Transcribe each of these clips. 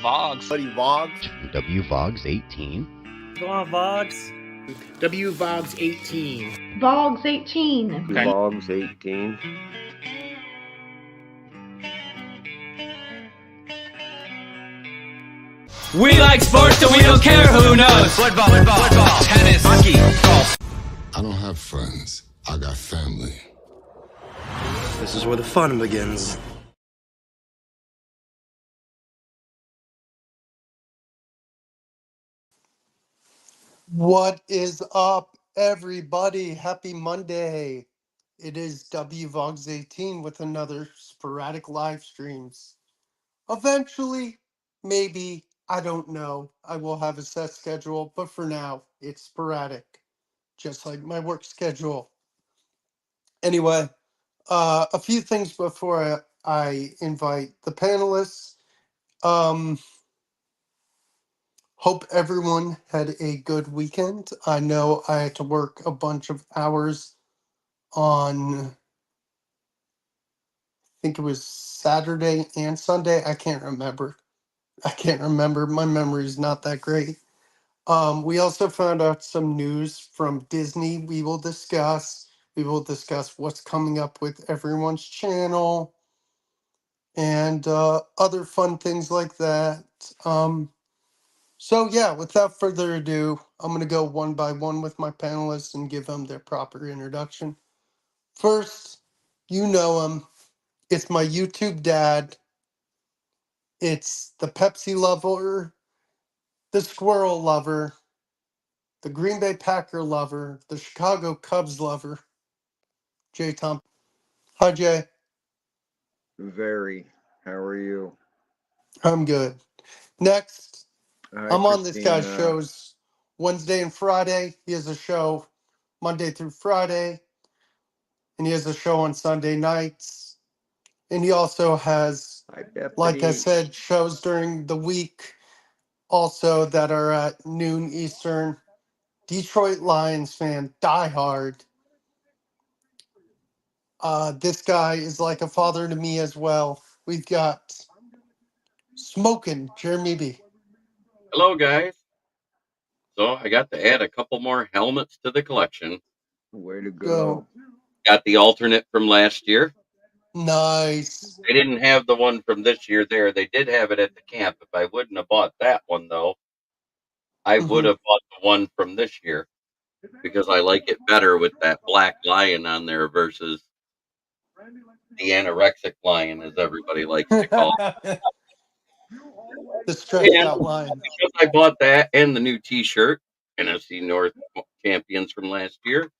Vogs. Buddy Vogs. WVogs 18. Go on, Vogs. WVogs 18. Vogs 18. Okay. Vogs 18. We like sports and we don't care who knows. Football, tennis, hockey, golf. I don't have friends. I got family. This is where the fun begins. What is up, everybody? Happy Monday. It is WVogs 18 with another sporadic live streams. Eventually, maybe, I don't know, I will have a set schedule, but for now, it's sporadic, just like my work schedule. Anyway, a few things before I invite the panelists. Hope everyone had a good weekend. I know I had to work a bunch of hours on, I think it was Saturday and Sunday. I can't remember. My memory's not that great. We also found out some news from Disney we will discuss. We will discuss what's coming up with everyone's channel and other fun things like that. So yeah, without further ado, I'm going to go one by one with my panelists and give them their proper introduction. First, you know him. It's my YouTube dad. It's the Pepsi lover, the squirrel lover, the Green Bay Packer lover, the Chicago Cubs lover, Jay Tom. Hi, Jay. Very. How are you? I'm good. Next, Hi, I'm on this guy's Christina. shows Wednesday and Friday. He has a show Monday through Friday. And he has a show on Sunday nights. And he also has, Hi, Bethany. like I said, shows during the week also that are at noon Eastern. Detroit Lions fan, diehard. This guy is like a father to me as well. We've got Smokin' Jeremy B. Hello, guys. So I got to add a couple more helmets to the collection. Way to Go. Got the alternate from last year. Nice. They didn't have the one from this year there. They did have it at the camp. If I wouldn't have bought that one, though, I would have bought the one from this year because I like it better with that black lion on there versus the anorexic lion, as everybody likes to call it. The stretched out lion. Because I bought that and the new T-shirt, NFC North champions from last year.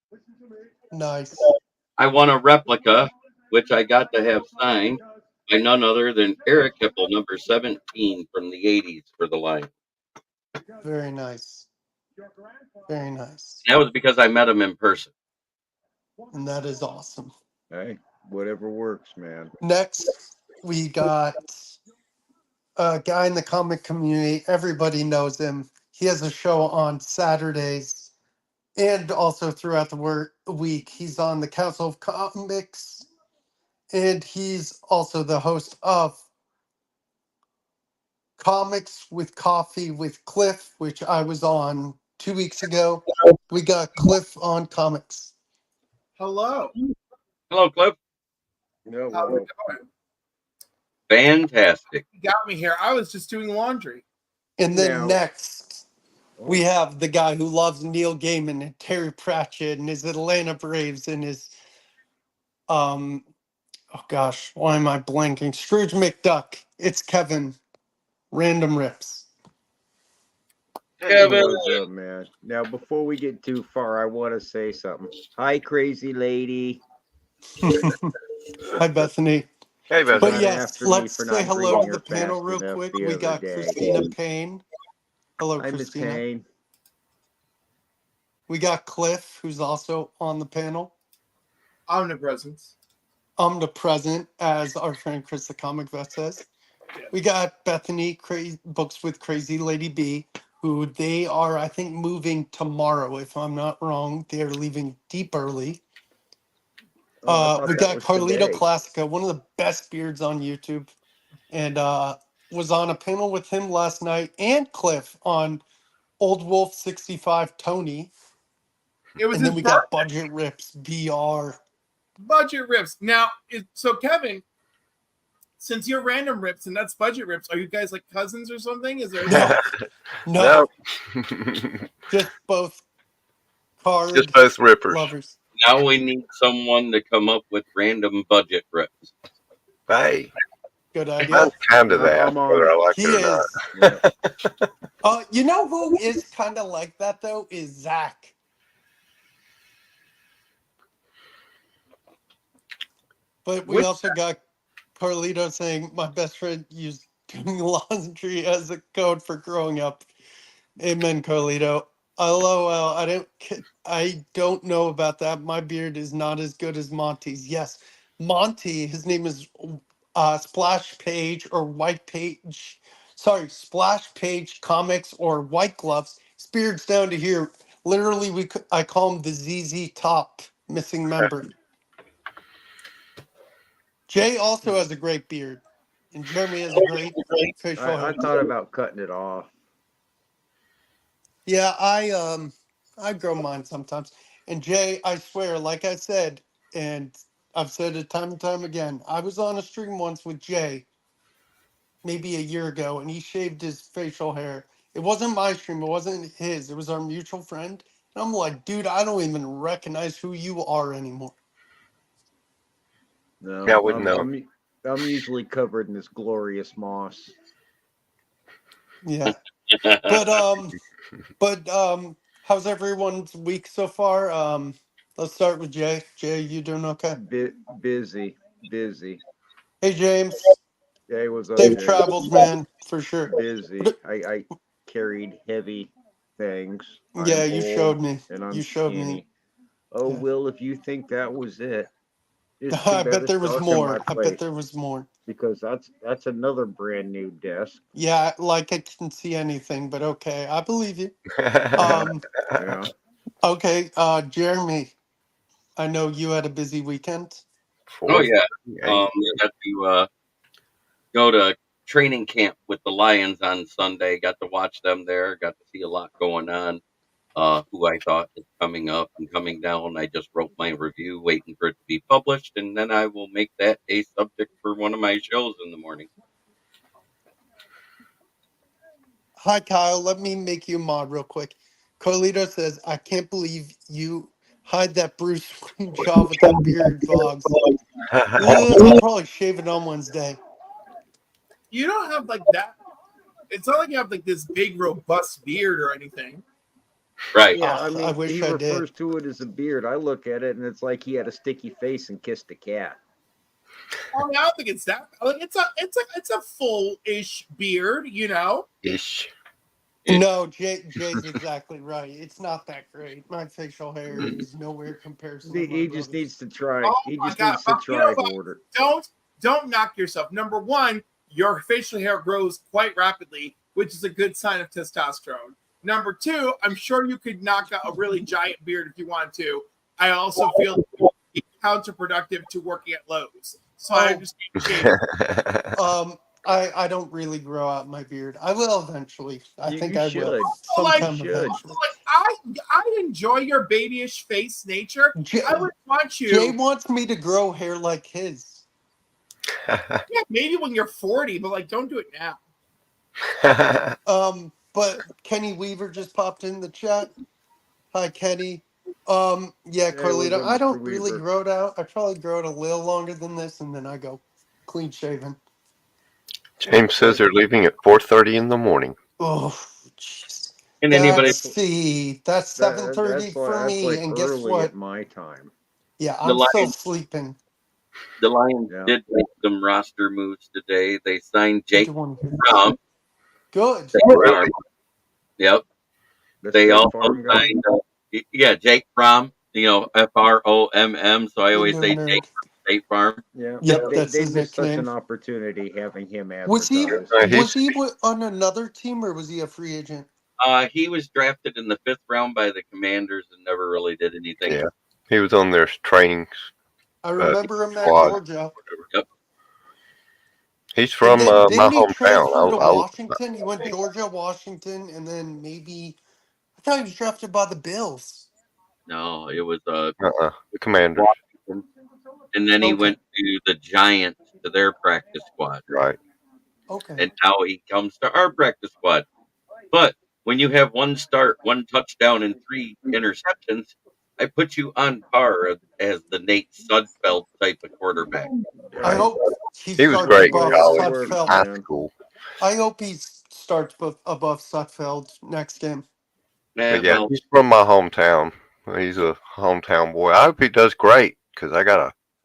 Nice. I won a replica, which I got to have signed by none other than Eric Hipple, number 17 from the 80s for the Lions. Very nice. Very nice. That was because I met him in person. And that is awesome. Hey, whatever works, man. Next, we got a guy in the comic community. Everybody knows him. He has a show on Saturdays and also throughout the week. He's on the Council of Comics, and he's also the host of Comics with Coffee with Cliff, which I was on 2 weeks ago. We got Cliff on Comics. Hello. Hello, Cliff. No, How we doing? Fantastic. You got me here. I was just doing laundry. And then Now- next, we have the guy who loves Neil Gaiman and Terry Pratchett and his Atlanta Braves and his, oh gosh, why am I blanking? Scrooge McDuck. It's Kevin. Random Rips. Kevin. What's up, man? Now, before we get too far, I want to say something. Hi, crazy lady. Hi, Bethany. Hey, But Not yes, after me let's for say not hello reading to the her panel fast real enough quick. the We other got day. Christina Payne. Hello, Hi, Miss Christina. Payne. We got Cliff, who's also on the panel. Omnipresence. Omnipresent, as our friend Chris the Comic Vet says. We got Bethany, Books with Crazy Lady B, who they are, I think, moving tomorrow, if I'm not wrong. They're leaving deep early. Oh, I thought We that got was Carlito today. Classica, one of the best beards on YouTube. And was on a panel with him last night and Cliff on Old Wolf 65 Tony. It was And then his we birthday. got Budget Rips BR. Budget Rips. Now, so Kevin, since you're Random Rips and that's Budget Rips, are you guys like cousins or something? Is there No, no, No. just both card Just both rippers. lovers. Now we need someone to come up with random budget rips. Hey, Good I'm idea. kind of that, I'm on whether I it. like He it or not. is. Yeah. You know who is kind of like that though? Is Zach. But we also got Carlito saying my best friend used doing laundry as a code for growing up. Amen, Carlito. LOL. I don't know about that. My beard is not as good as Monty's. Yes, Monty. His name is Splash Page or White Page. Sorry, Splash Page Comics or White Gloves. His beard's down to here. Literally, I call him the ZZ Top missing member. Jay also has a great beard, and Jeremy has a great facial hair. I thought about cutting it off. Yeah, I grow mine sometimes. And Jay, I swear, like I said, and I've said it time and time again, I was on a stream once with Jay, maybe a year ago, and he shaved his facial hair. It wasn't my stream, it wasn't his, it was our mutual friend. And I'm like, dude, I don't even recognize who you are anymore. No, Yeah, I wouldn't know. I'm usually covered in this glorious moss. Yeah. But how's everyone's week so far? Let's start with Jay. Jay, you doing okay? Busy. Hey James. Hey, what's up, Safe Jay? travels, man, for sure. Busy. I carried heavy things. Yeah, I'm you old showed me. and I'm You showed skinny. me. Oh, Yeah. Will, if you think that was it, just too I bad bet it's there was dark in more. my I bet place, there was more. because that's another brand new desk. Yeah, like I can see anything, but okay, I believe you. Yeah. Okay, Jeremy, I know you had a busy weekend. Oh yeah, we got to go to training camp with the Lions on Sunday. Got to watch them there. Got to see a lot going on. Who I thought is coming up and coming down. I just wrote my review, waiting for it to be published, and then I will make that a subject for one of my shows in the morning. Hi, Kyle. Let me make you a mod real quick. Carlito says, I can't believe you hide that Bruce Wayne job with that beard, Vogs. I'll probably shave it on Wednesday. You don't have like that. It's not like you have like this big, robust beard or anything. Right. Yeah, I mean, I wish he I refers did. to it as a beard. I look at it and it's like he had a sticky face and kissed a cat. I mean, I don't think it's that. Like, it's a full-ish beard, you know. Ish. No, Jay's exactly right. It's not that great. My facial hair is nowhere comparison to my He just brother's. needs to try. Oh He my just God. needs to You know try what? harder. Don't knock yourself. Number one, your facial hair grows quite rapidly, which is a good sign of testosterone. Number two, I'm sure you could knock out a really giant beard if you wanted to. I also feel it's counterproductive to working at Lowe's. So I understand. I don't really grow out my beard. I will eventually. I think I will. Sometime eventually. I enjoy your babyish face nature. I would want you. Jay wants me to grow hair like his. Yeah, maybe when you're 40, but like, don't do it now. But Kenny Weaver just popped in the chat. Hi, Kenny. Yeah, Carlito. I don't really grow it out. I probably grow it a little longer than this, and then I go clean shaven. James says they're leaving at 4:30 in the morning. Oh, jeez. And anybody? That's 7:30 for me. Like, and guess early what? at my time. Yeah, I'm still sleeping. The Lions did make some roster moves today. They signed Jake Fromm. Good. Yep. They also signed, Jake Fromm. Fromm. So I always say Jake from State Farm. Yeah. Yep, They that's his missed such nickname. an opportunity having him Was advertised. he on another team or was he a free agent? He was drafted in the 5th round by the Commanders and never really did anything. Yeah, he was on their training. I remember him at squad. Georgia. Yep. He's And from then my didn't he hometown. transfer to Washington? He went Georgia, Washington, and then maybe I thought he was drafted by the Bills. No, it was The Commanders. Washington, and then he Okay. went to the Giants to their practice squad, Right. Okay. and now he comes to our practice squad. But when you have one start, one touchdown, and 3 interceptions, I put you on par as the Nate Sudfeld type of quarterback. I Right. hope he He was starts Good great in way above to college work, and Sudfeld. high man. school. I hope he starts above Sudfeld next game. Yeah, But yeah, well, he's from my hometown. He's a hometown boy. I hope he does great because I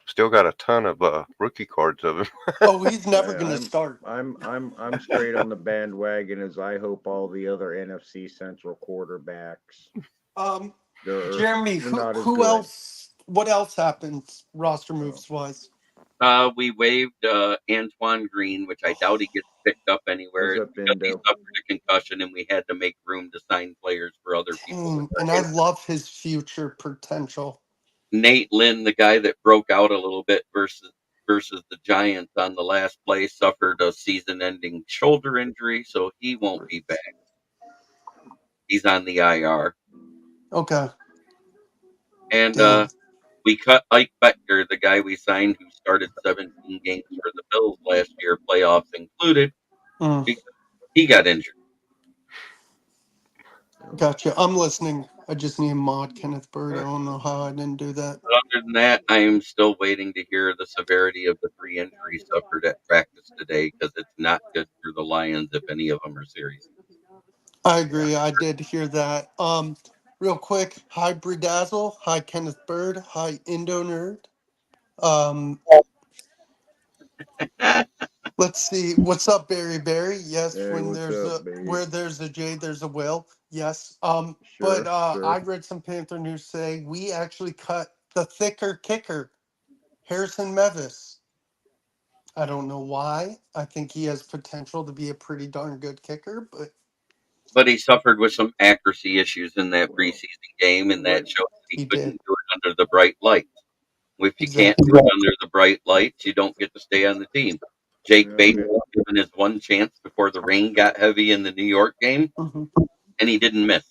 still got a ton of rookie cards of him. Oh, he's never Hey, going to start. I'm straight on the bandwagon as I hope all the other NFC Central quarterbacks Jeremy, they're not as who good. else? What else happened roster So, moves wise? we waived Antoine Green, which I doubt he gets picked up anywhere what's up, because he Indo? suffered a concussion, and we had to make room to sign players for other people with Dang, and their I injuries. love his future potential. Nate Lynn, the guy that broke out a little bit versus the Giants on the last play, suffered a season-ending shoulder injury, so he won't be back. He's on the IR. Okay, And dang. we cut Ike Becker, the guy we signed who started 17 games for the Bills last year, playoffs included, Mm, because he got injured. gotcha. I'm listening. I just need mod Kenneth Bird. I don't know how I didn't do that. But other than that, I am still waiting to hear the severity of the 3 injuries suffered at practice today because it's not good for the Lions if any of them are serious. I agree. I did hear that. Real quick. Hi, Bredazzle. Hi, Kenneth Bird. Hi, Indo Nerd. Um, let's see. What's up, Barry Barry? Yes, Hey, when what's there's up, a babe? where there's a J, there's a will. Yes. But Sure, I sure. read some Panther news say we actually cut the thicker kicker, Harrison Mevis. I don't know why. I think he has potential to be a pretty darn good kicker, but But he suffered with some accuracy issues in that Well, preseason game, and that what? showed that he he couldn't did. do it under the bright lights. If you can't Exactly. do it under the bright lights, you don't get to stay on the team. Jake Yeah, Bates was given his one chance before the rain got heavy in the New York game, Hmm. and he didn't miss.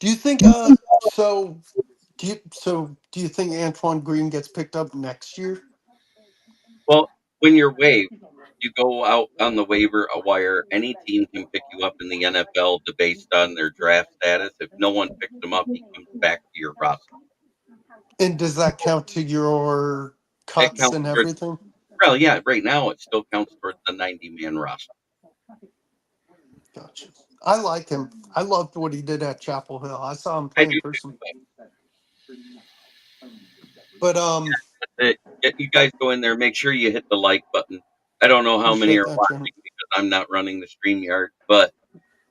Do you think so do you think Antoine Green gets picked up next year? Well, when you're waived, you go out on the waiver wire. Any team can pick you up in the NFL based on their draft status. If no one picks him up, he comes back to your roster. And does that count to your It cuts counts and towards, everything? well, yeah, right now it still counts towards the 90-man roster. Gotcha. I like him. I loved what he did at Chapel Hill. I saw him I play in do person. too. But You guys go in there, make sure you hit the like button. I don't know how many appreciate are that, Jeremy. watching because I'm not running the stream yard, but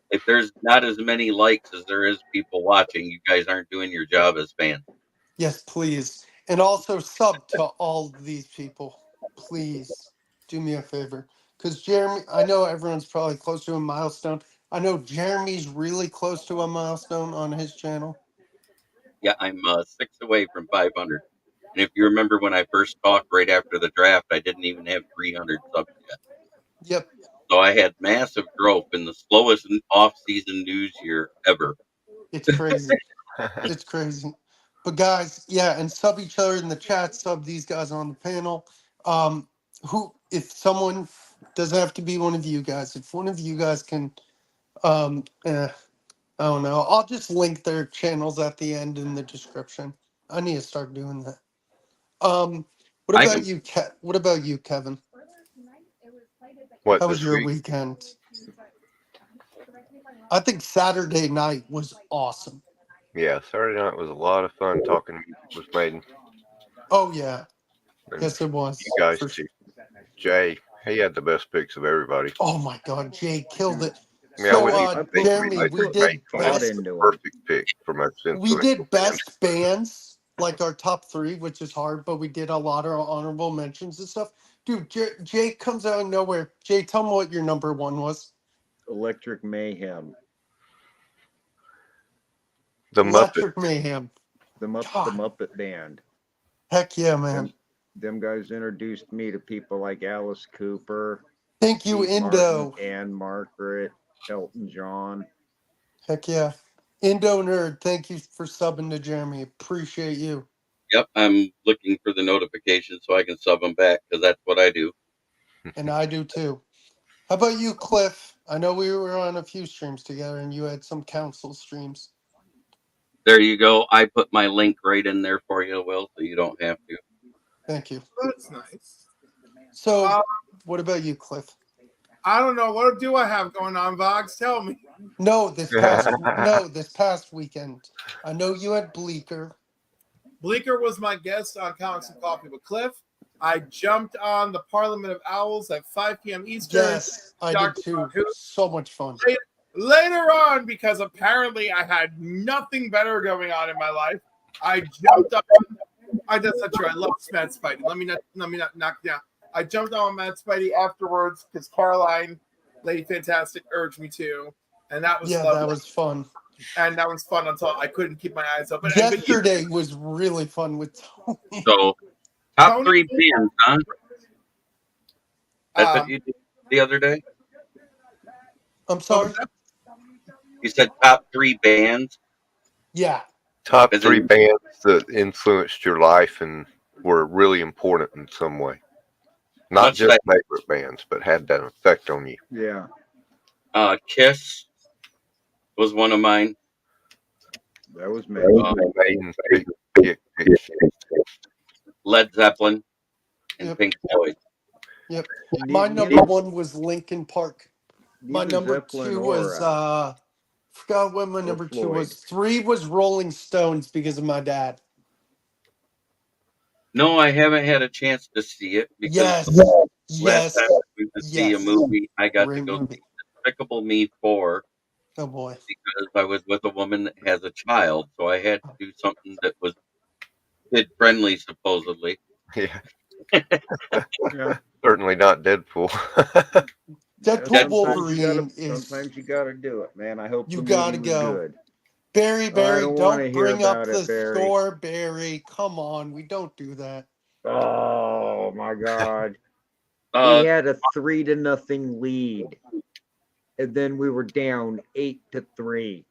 if there's not as many likes as there is people watching, you guys aren't doing your job as fans. Yes, please. And also sub to all these people. Please do me a favor. Because Jeremy, I know everyone's probably close to a milestone. I know Jeremy's really close to a milestone on his channel. Yeah, I'm 6 away from 500. And if you remember when I first talked right after the draft, I didn't even have 300 subs yet. Yep, So I had massive growth in the slowest off-season news year ever. it's crazy. It's crazy. But guys, yeah, and sub each other in the chat, sub these guys on the panel. Who if someone doesn't have to be one of you guys, if one of you guys can I don't know. I'll just link their channels at the end in the description. I need to start doing that. What I about can. you, What about you, Kevin? What How was this your week? weekend? I think Saturday night was awesome. Yeah, Saturday night was a lot of fun talking with Maiden Oh yeah, and yes it you was. guys too. Jay, he had the best picks of everybody. Oh my God, Jay killed dude, it. I mean, I So, wouldn't even think Jeremy, anybody I we put did made thought best. the into him. perfect pick from our We influential did fans. best bands, like our top three, which is hard, but we did a lot of honorable mentions and stuff. Dude, Jay comes out of nowhere. Jay, tell me what your number one was. Electric Mayhem. The Muppet. Electric Mayhem. The God, Muppet Band. heck yeah, man. Them them guys introduced me to people like Alice Cooper, Thank you, Steve Indo. Martin, Ann Margaret, Elton John. Heck yeah. Indo Nerd, thank you for subbing to Jeremy. Appreciate you. Yep, I'm looking for the notifications so I can sub them back because that's what I do. And I do too. How about you, Cliff? I know we were on a few streams together and you had some council streams. There you go. I put my link right in there for you, Will, so you don't have to. Thank you. That's nice. So, what about you, Cliff? I don't know. What do I have going on, Vox? Tell me. No, this past weekend. I know you had Bleecker. Bleecker was my guest on Comics and Coffee with Cliff. I jumped on the Parliament of Owls at 5 p.m. Eastern. Yes, I did too. So much fun. Later on, because apparently I had nothing better going on in my life, I jumped up. That's not true. I love Matt Spidey. Let me not knock down. I jumped on Matt Spidey afterwards because Caroline, Lady Fantastic, urged me to, and that was lovely. That was fun. And that was fun until I couldn't keep my eyes open. Yesterday was really fun with Tony. So, top 3 bands, huh? That's what you did the other day? I'm sorry? You said top 3 bands? Yeah. Top 3 bands that influenced your life and were really important in some way. Not just favorite bands, but had that effect on you. Yeah. Kiss was one of mine. That was me. Led Zeppelin and Pink Floyd. Yep. My number 1 was Linkin Park. My number Zeppelin 2 was forgot what my number 2 was. 3 was Rolling Stones because of my dad. No, I haven't had a chance to see it because last time we went to see a movie, I got to go see Despicable Me 4. Oh boy. Because I was with a woman that has a child, so I had to do something that was kid friendly, supposedly. Yeah. Certainly not Deadpool. Deadpool Wolverine is. Sometimes you gotta do it, man. I hope you gotta go. Good. Barry, don't bring up the Barry. store, Barry. Come on, we don't do that. Oh my God. We had a 3-0 lead, and then we were down 8-3.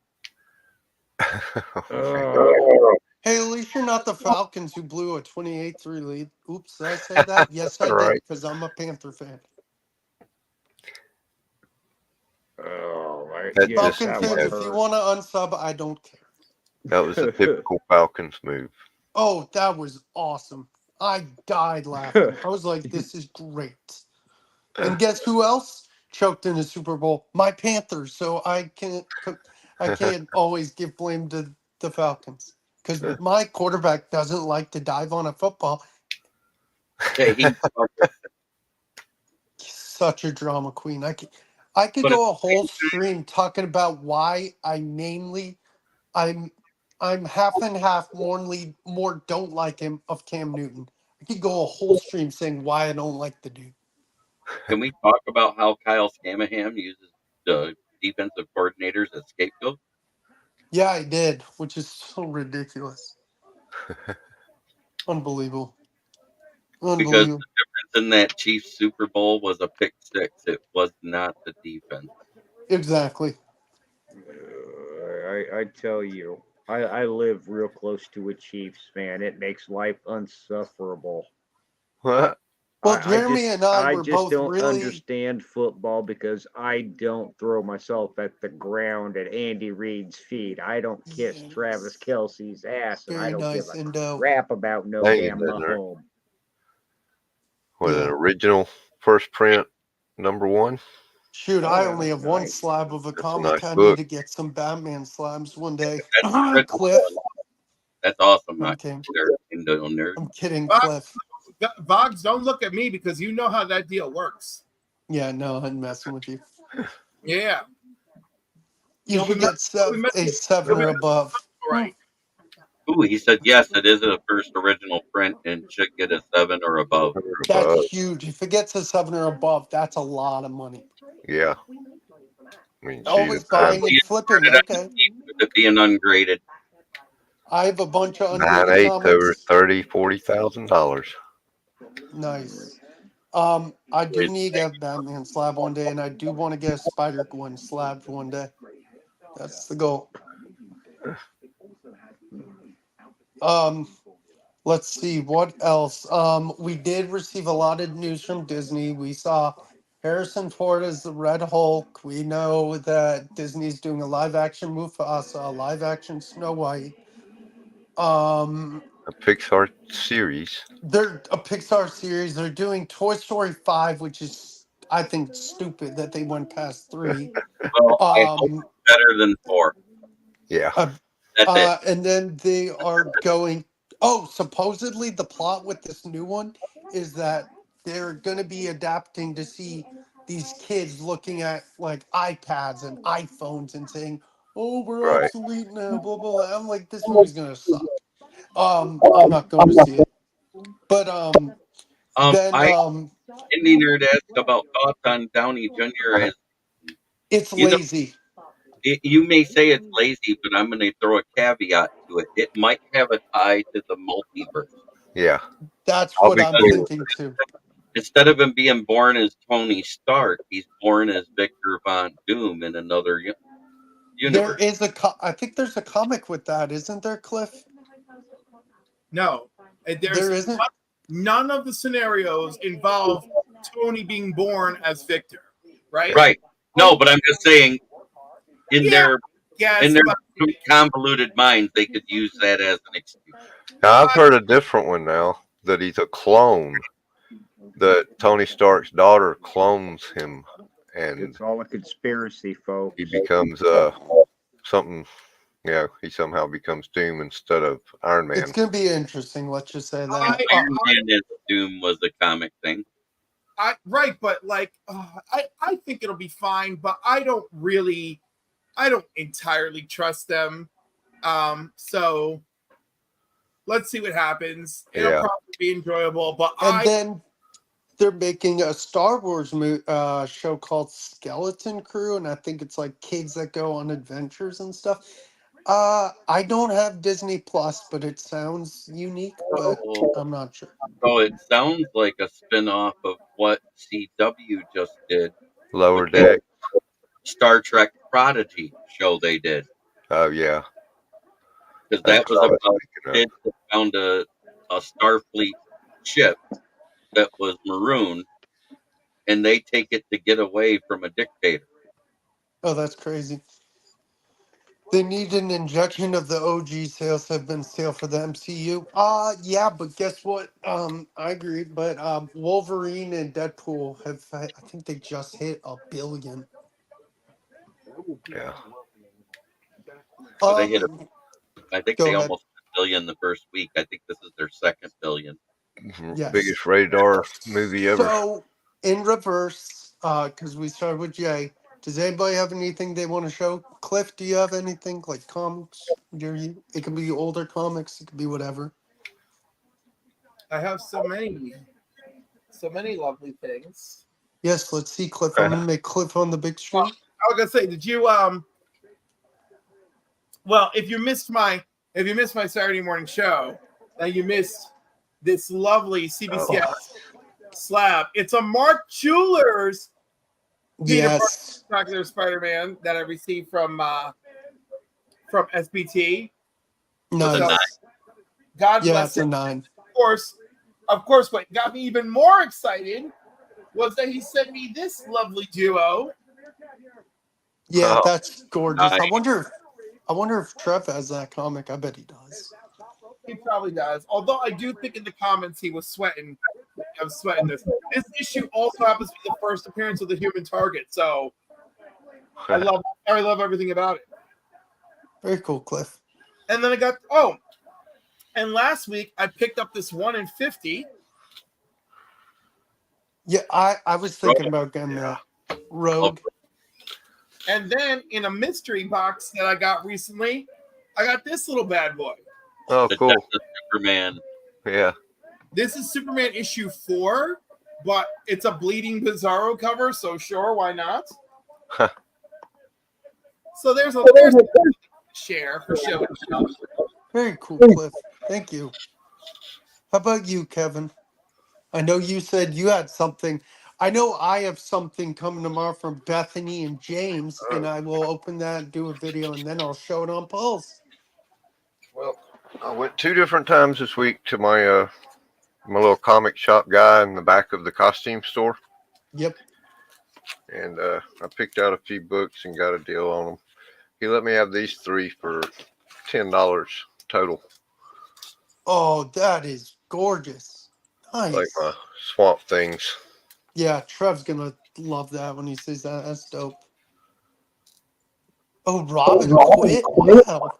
Hey, at least you're not the Falcons who blew a 28-3 lead. Oops, did I say that? Yes, I did, because I'm a Panther fan. Falcon fans, if you want to unsub, I don't care. That was a typical Falcons move. Oh, that was awesome. I died laughing. I was like, this is great. And guess who else choked in the Super Bowl? My Panthers. So I can't always give blame to the Falcons. Because my quarterback doesn't like to dive on a football. Such a drama queen. I could go a whole stream talking about why I'm half and half more don't like him of Cam Newton. I could go a whole stream saying why I don't like the dude. Can we talk about how Kyle Scanahan uses the defensive coordinators as scapegoats? Yeah, I did, which is so ridiculous. Unbelievable. Because the difference in that Chiefs Super Bowl was a pick 6. It was not the defense. Exactly. I tell you, I live real close to a Chiefs fan. It makes life unsufferable. What? Well, Jeremy and I were both don't really understand football because I don't throw myself at the ground at Andy Reid's feet. I don't kiss Travis Kelce's ass, and I don't give a crap about no damn Mahomes. Was it original first print number 1? Shoot, I only have one slab of a comic. I need to get some Batman slabs one day. Cliff. That's awesome. I'm kidding, Cliff. Boggs, don't look at me because you know how that deal works. Yeah, no, I'm messing with you. Yeah. You can get a 7 or above. Right. Ooh, he said yes, it is a first original print and should get a 7 or above. That's huge. If it gets a 7 or above, that's a lot of money. Yeah. I mean, always buying and flipping. Okay. It being ungraded. I have a bunch of ungraded 9/8 over $30,000-$40,000. Nice. I do need to get a Batman slab one day, and I do want to get a Spider-Gwen slab one day. That's the goal. Let's see what else. We did receive a lot of news from Disney. We saw Harrison Ford as the Red Hulk. We know that Disney's doing a live-action Mufasa, a live-action Snow White. A Pixar series. They're a Pixar series. They're doing Toy Story 5, which is, I think, stupid that they went past 3. Well, I hope it's better than 4. Yeah. That's it. And then they are going. Oh, supposedly the plot with this new one is that they're going to be adapting to see these kids looking at like iPads and iPhones and saying, "Oh, we're Right. obsolete now." Blah blah. Blah. I'm like, this movie's gonna suck. I'm not going to see it. But then Indie Nerd asked about thoughts on Downey Jr. as it's you know. lazy. You may say it's lazy, but I'm going to throw a caveat to it. It might have a tie to the multiverse. Yeah. That's I'll what be I'm cool. thinking too. Instead of him being born as Tony Stark, he's born as Victor Von Doom in another There universe. is I think there's a comic with that, isn't there, Cliff? No, There isn't. None of the scenarios involve Tony being born as Victor, right? Right. No, but I'm just saying, in their but convoluted minds, they could use that as an excuse. Now I've heard a different one now that he's a clone. That Tony Stark's daughter clones him, and It's all a conspiracy, folks. he becomes something. Yeah, he somehow becomes Doom instead of Iron Man. It's gonna be interesting. Let's just say that. Iron Man as Doom was a comic thing. Right, but like I think it'll be fine, but I don't entirely trust them. So let's see what happens. It'll probably be enjoyable, but then they're making a Star Wars show called Skeleton Crew, and I think it's like kids that go on adventures and stuff. I don't have Disney Plus, but it sounds unique, but I'm not sure. So it sounds like a spin-off of what CW just did. Lower Deck. Star Trek Prodigy show they did. Oh, yeah. Because that was about kids that found a Starfleet ship that was marooned, and they take it to get away from a dictator. Oh, that's crazy. They need an injection of the OG sales have been stale for the MCU. Yeah, but guess what? I agree, but Wolverine and Deadpool have, I think they just hit $1 billion. Yeah. They hit I think they almost hit $1 billion the first week. I think this is their second billion. Yes. Biggest radar movie ever. So, in reverse, because we started with Jay, does anybody have anything they want to show? Cliff, do you have anything like comics? It could be older comics. It could be whatever. I have so many lovely things. Yes, let's see Cliff. I'm gonna make Cliff on the big screen. I was gonna say, did you well, if you missed my Saturday morning show, then you missed this lovely CBCS slab. It's a Mark Jewelers Spectacular Spider-Man that I received from SBT. Nice. So, God bless it's a him. 9. Of course, what got me even more excited was that he sent me this lovely duo. Yeah, that's gorgeous. Nice. I wonder if Trev has that comic. I bet he does. He probably does. Although I do think in the comments he was sweating. I was sweating this. This issue also happens to be the first appearance of the Human Target, so I love everything about it. Very cool, Cliff. And then and last week I picked up this 1 in 50. Yeah, I was thinking about getting that Rogue. And then in a mystery box that I got recently, I got this little bad boy. Oh, cool. Superman. Yeah. This is Superman issue 4, but it's a Bleeding Bizarro cover, so sure, why not? So there's a share for show. Very cool, Cliff. Thank you. How about you, Kevin? I know you said you had something. I know I have something coming tomorrow from Bethany and James, and I will open that, do a video, and then I'll show it on Pulse. Well, I went 2 different times this week to my my little comic shop guy in the back of the costume store, Yep. and I picked out a few books and got a deal on them. He let me have these 3 for $10 total, Oh, that is gorgeous. like Nice. my Swamp Things. Yeah, Trev's gonna love that when he sees that. That's dope. Oh, Robin quit? Wow.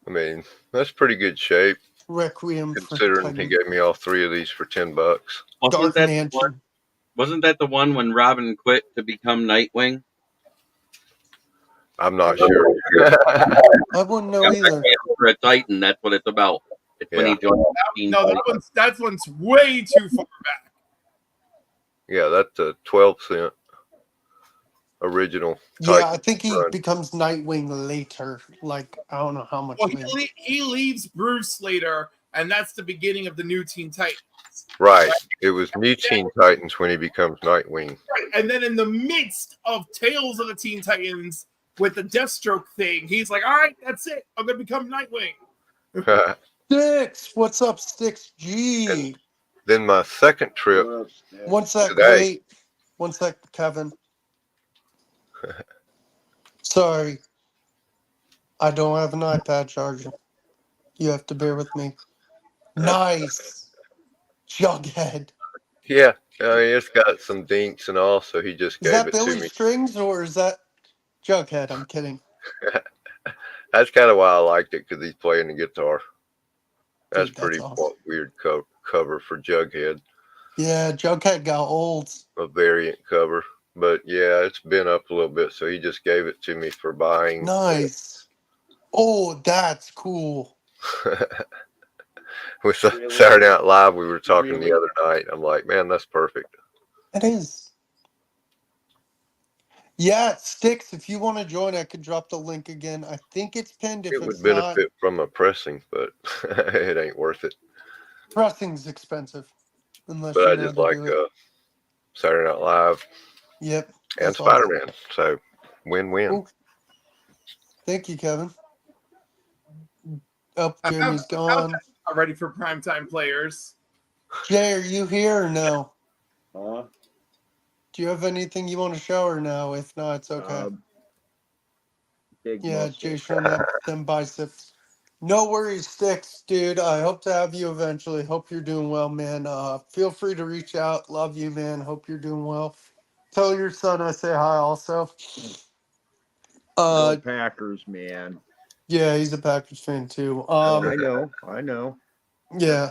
I mean, that's pretty good shape Requiem for considering he Titan. gave me all 3 of these for $10. Dark Mansion. Wasn't that the one when Robin quit to become Nightwing? I'm not sure. I wouldn't know either. For a Titan, that's what it's about. It's when he Yeah. joined Teen No, Titans. that one's way too far back. Yeah, that's a 12-cent original Yeah, Titan I think he run. becomes Nightwing later. Like, I don't know how much Well, later. he leaves Bruce later, and that's the beginning of the new Teen Titans. Right. It was New Teen Titans when he becomes Nightwing. Right. And then in the midst of Tales of the Teen Titans with the Deathstroke thing, he's like, all right, that's it. I'm going to become Nightwing. Sticks! What's up, Sticks G? Then my second trip One sec, today. wait. One sec, Kevin. Sorry. I don't have an iPad charger. You have to bear with me. Nice. Jughead. Yeah, I mean, it's got some dinks and all, so he just Is gave that it Billy to me. Strings or is that Jughead? I'm kidding. That's kind of why I liked it, because he's playing the guitar. That's Dude, that's pretty awesome. weird cover for Jughead. Yeah, Jughead got old. A variant cover. But yeah, it's been up a little bit, so he just gave it to me for buying. Nice. Oh, that's cool. With Saturday Night Live, we were talking the other night. I'm like, man, that's perfect. It is. Yeah, Sticks, if you want to join, I could drop the link again. I think it's pinned. If It it's would benefit not, from a pressing, but it ain't worth it. pressing's expensive. Unless But you I know just how to like do it. Saturday Night Live Yep. and That's awesome. Spider-Man. So win-win. Cool. Thank you, Kevin. Oh, How's Jeremy's that gone. ready for primetime players? Jay, are you here or no? Huh? Do you have anything you want to show or no? If not, it's okay. Big Yeah, muscle. Jay showing them biceps. No worries, Sticks, dude. I hope to have you eventually. Hope you're doing well, man. Feel free to reach out. Love you, man. Hope you're doing well. Tell your son I say hi also. Go Packers, man. Yeah, he's a Packers fan too. I know. Yeah.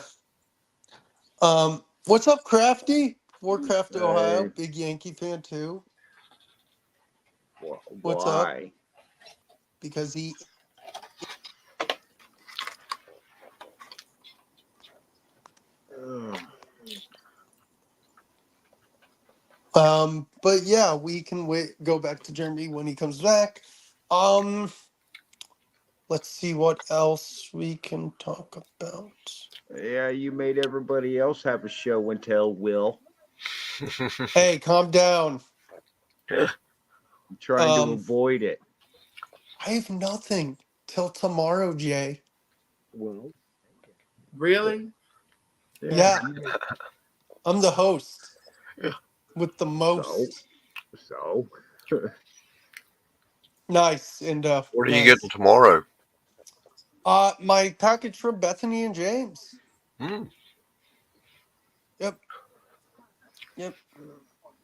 What's up, Crafty? Warcraft, Ohio. Big Yankee fan too. What's up? Why? Because he. But yeah, we can go back to Jeremy when he comes back. Let's see what else we can talk about. Yeah, you made everybody else have a show and tell, Will. Hey, calm down. I'm trying to avoid it. I have nothing till tomorrow, Jay. Well, really? Yeah. I'm the host with the most. So. Nice. And what are nice. you getting tomorrow? My package from Bethany and James. Yep.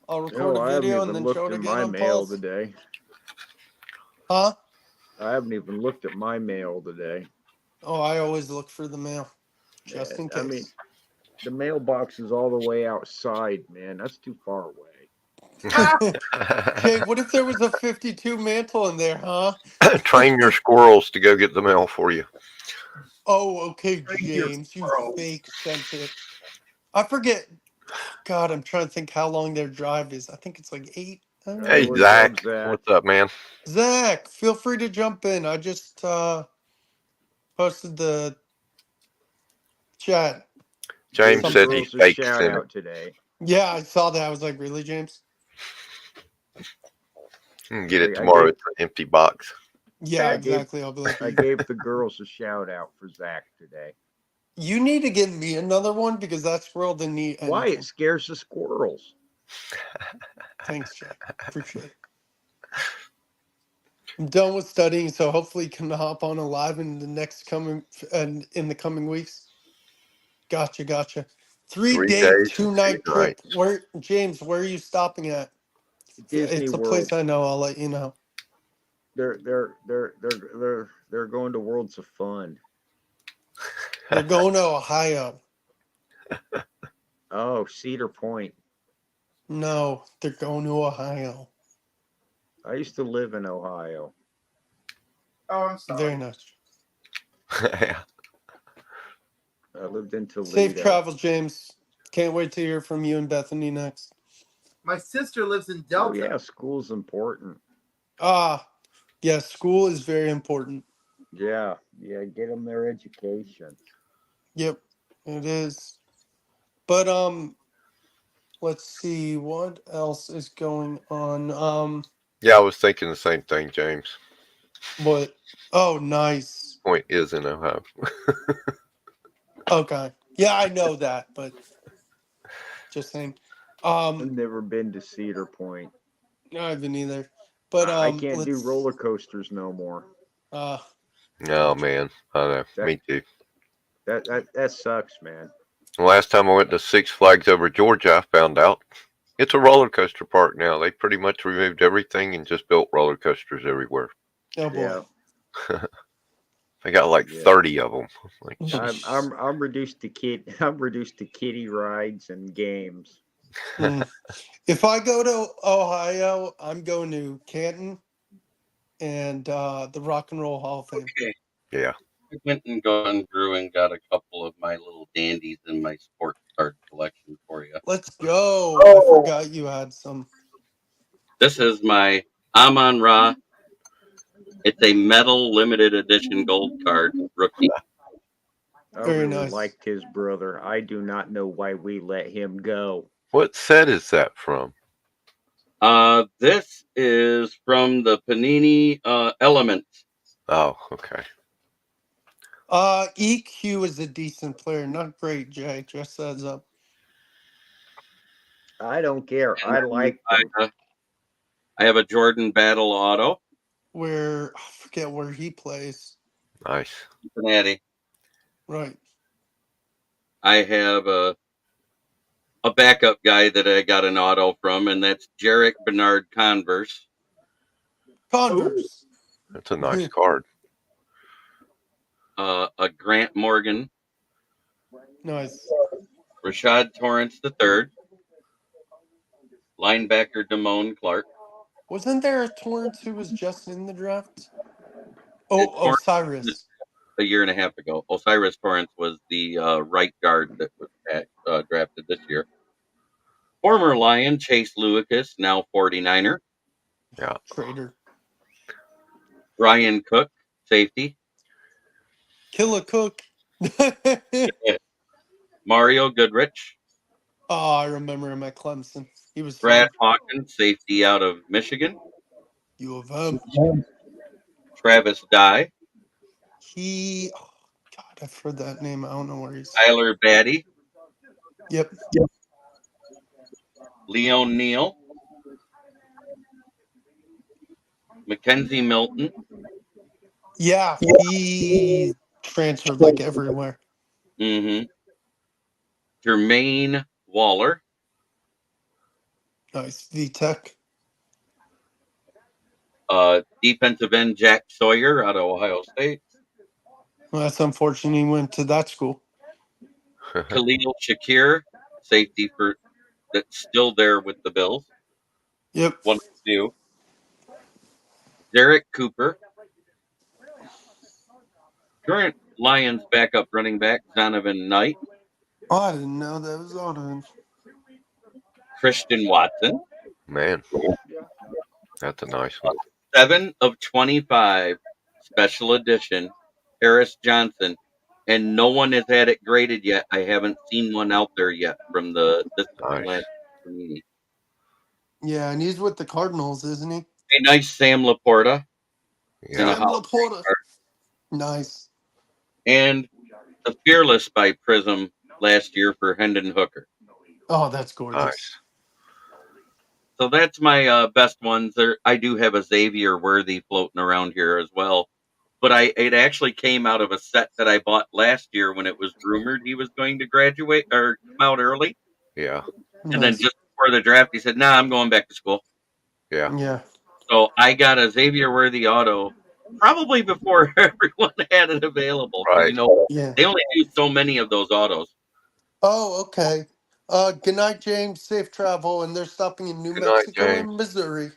I'll record a video and then show it again on Pulse. Today. Huh? I haven't even looked at my mail today. Oh, I always look for the mail. Just in case. I mean, the mailbox is all the way outside, man. That's too far away. Hey, what if there was a 52 mantle in there, huh? Train your squirrels to go get the mail for you. Oh, okay, James, you fake sent it. I forget. God, I'm trying to think how long their drive is. I think it's like 8. Hey, Zach. What's up, man? Zach, feel free to jump in. I just posted the chat. James Some said he girls a faked shout sent it. out today. Yeah, I saw that. I was like, really, James? You can get it I tomorrow. gave- It's an empty box. Yeah, I gave- exactly. I'll believe I you. gave the girls a shout out for Zach today. You need to give me another one because that squirrel didn't eat anything. Why? It scares the squirrels. Thanks, Jack. Appreciate it. I'm done with studying, so hopefully you can hop on a live in the coming weeks. Gotcha. 3 3 day, days, 2 night 2 trip. nights. Where, James? Where are you stopping at? Disney It's a World. place I know. I'll let you know. They're going to Worlds of Fun. They're going to Ohio. Oh, Cedar Point. No, they're going to Ohio. I used to live in Ohio. Oh, I'm sorry. Very nice. Yeah. I lived in Toledo. Safe travels, James. Can't wait to hear from you and Bethany next. My sister lives in Oh Delta. yeah, school's important. Yeah, school is very important. Yeah, get them their education. Yep, it is. But let's see what else is going on. Yeah, I was thinking the same thing, James. What? Oh, nice. Point is in Ohio. Okay. Yeah, I know that, but just saying. I've never been to Cedar Point. No, I haven't either. But I can't do roller coasters no more. Oh man, I know. Me too. That sucks, man. The last time I went to Six Flags over Georgia, I found out it's a roller coaster park now. They pretty much removed everything and just built roller coasters everywhere. Oh boy. Yeah. They got like 30 of them. Like, I'm reduced to kiddie rides and games. If I go to Ohio, I'm going to Canton and the Rock and Roll Hall of Fame. Okay. Yeah. I went and gone through and got a couple of my little dandies in my sports card collection for you. Let's go. I forgot you had some. This is my Amon Ra. It's a metal limited edition gold card rookie. I Very really nice. liked his brother. I do not know why we let him go. What set is that from? This is from the Panini Element. Oh, okay. EQ is a decent player. Not great, Jay. Just heads up. I don't care. I like him. I have a Jordan Battle Auto. I forget where he plays. Nice. Cincinnati. Right. I have a backup guy that I got an auto from, and that's Jarek Bernard Converse. Converse. That's a nice card. A Grant Morgan. Nice. Rashad Torrance III. Linebacker Damone Clark. Wasn't there a Torrance who was just in the draft? Oh, Osiris. A year and a half ago. Osiris Torrance was the right guard that was drafted this year. Former Lion Chase Lucas, now 49er. Yeah. Trader. Ryan Cook, safety. Killer Cook. Mario Goodrich. Oh, I remember him at Clemson. He was Brad fun. Hawkins, safety out of Michigan. U of M. Travis Dye. God, I've heard that name. I don't know where he's. Tyler Batty. Yep. Leon Neal. Mackenzie Milton. Yeah, he transferred like everywhere. Mm-hmm. Jermaine Waller. Nice. VTech. Defensive end Jack Sawyer out of Ohio State. Well, that's unfortunate he went to that school. Khalil Shakir, safety that's still there with the Bills. Yep. One of the few. Derek Cooper. Current Lions backup running back Zonovan Knight. Oh, I didn't know that was on him. Christian Watson. Man. That's a nice one. 7 of 25 special edition Harris Johnson and no one has had it graded yet. I haven't seen one out there yet from this Nice. last Panini. Yeah, and he's with the Cardinals, isn't he? A nice Sam Laporta in a Sam Hall of Fame Laporta. card. Nice. And the Fearless by Prism last year for Hendon Hooker. Oh, that's gorgeous. Nice. So that's my best ones. I do have a Xavier Worthy floating around here as well. But it actually came out of a set that I bought last year when it was rumored he was going to graduate or come out early. Yeah. And then Nice. just before the draft, he said, "Nah, I'm going back to school." Yeah. Yeah. So I got a Xavier Worthy auto probably before everyone had it available. 'Cause, Right. you know, Yeah. they only do so many of those autos. Oh, okay. Good night, James. Safe travel. And they're stopping in New Good night, Mexico James. and Missouri.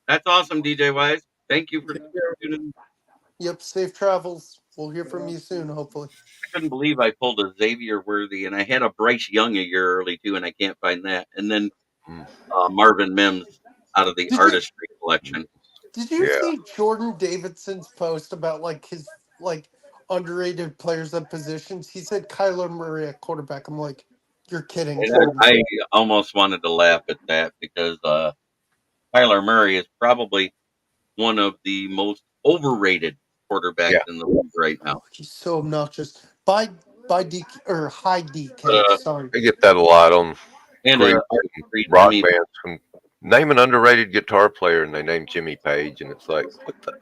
That's awesome, DJ Wise. Thank you for Okay. tuning in. Yep, safe travels. We'll hear from you soon, hopefully. I couldn't believe I pulled a Xavier Worthy, and I had a Bryce Young a year early too, and I can't find that. And then Hmm. Marvin Mims out of the Did you artistry collection. did you Yeah. see Jordan Davidson's post about like his like underrated players at positions? He said Kyler Murray at quarterback. I'm like, you're kidding, And Jordan. I almost wanted to laugh at that because Kyler Murray is probably one of the most overrated quarterbacks Yeah. in the league right now. Oh, he's so obnoxious. By DK or high DK. Uh, Sorry. I get that a lot on and groups and artistry rock Jimmy. bands. When name an underrated guitar player and they name Jimmy Page, and it's like, what the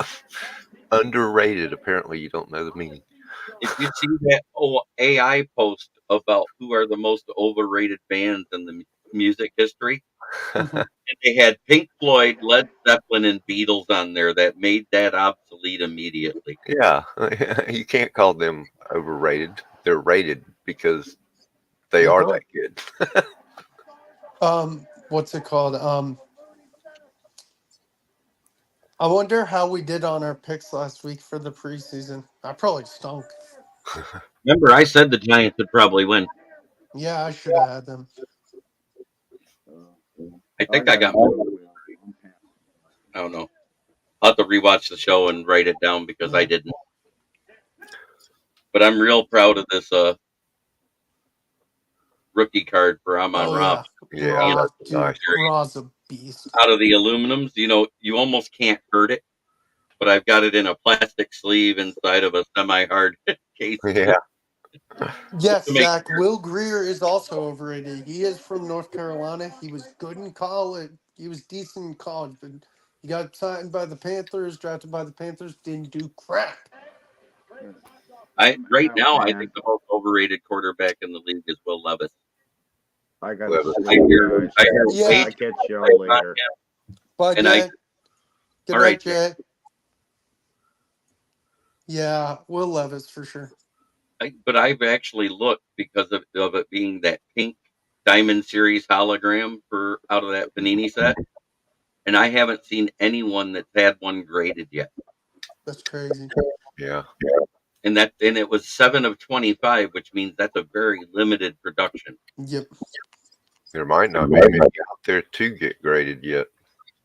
underrated? Apparently, you don't know the meaning. Did you see that AI post about who are the most overrated bands in the music history? Mhm. And they had Pink Floyd, Led Zeppelin, and Beatles on there that made that obsolete immediately. Yeah, you can't call them overrated. They're rated because they are that good. What's it called? I wonder how we did on our picks last week for the preseason. I probably stunk. Remember, I said the Giants would probably win. Yeah, I should have had them. I think I got more. I don't know. I'll have to rewatch the show and write it down because I didn't. But I'm real proud of this rookie card for Amon Ra. Yeah. Yeah, that's Dude, nice. Ra's a beast. Out of the aluminums, you almost can't hurt it. But I've got it in a plastic sleeve inside of a semi-hard case. Yeah. Yes, To make Zach. Will Greer is also overrated. He is from North Carolina. He was good in college. He was decent in college, but he got signed by the Panthers, drafted by the Panthers, didn't do crap. Right now, I think the most overrated quarterback in the league is Will Levis. I got Levis. to I hear Yeah. way I catch too y'all much about later. him. Bye, And Jay. Good all night, right, Jay. Yeah, Will Levis for sure. But I've actually looked because of it being that pink Diamond Series hologram for out of that Panini set, and I haven't seen anyone that's had one graded yet. That's crazy. Yeah. And it was 7 of 25, which means that's a very limited production. Yep. There might not be many out there to get graded yet.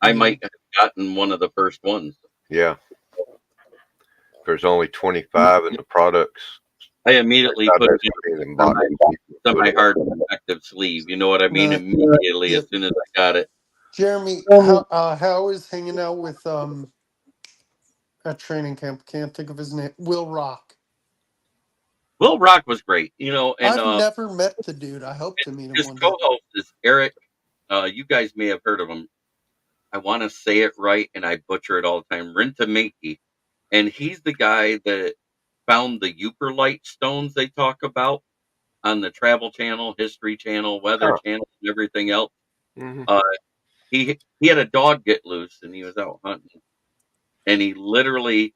I might have gotten one of the first ones. Yeah. There's only 25 in the products. I immediately put it in in boxes. semi-hard protective sleeve. You know what I mean? No. Immediately Yep. as soon as I got it. Jeremy, how is hanging out with at training camp? Can't think of his name. Will Rock. Will Rock was great, and I've never met the dude. I hope to meet him his one day. co-host is Eric. You guys may have heard of him. I want to say it right, and I butcher it all the time. Rintamaki, and he's the guy that found the Uperlite stones they talk about on the Travel Channel, History Channel, Weather Channel, and everything else. Mhm. He had a dog get loose, and he was out hunting, and he literally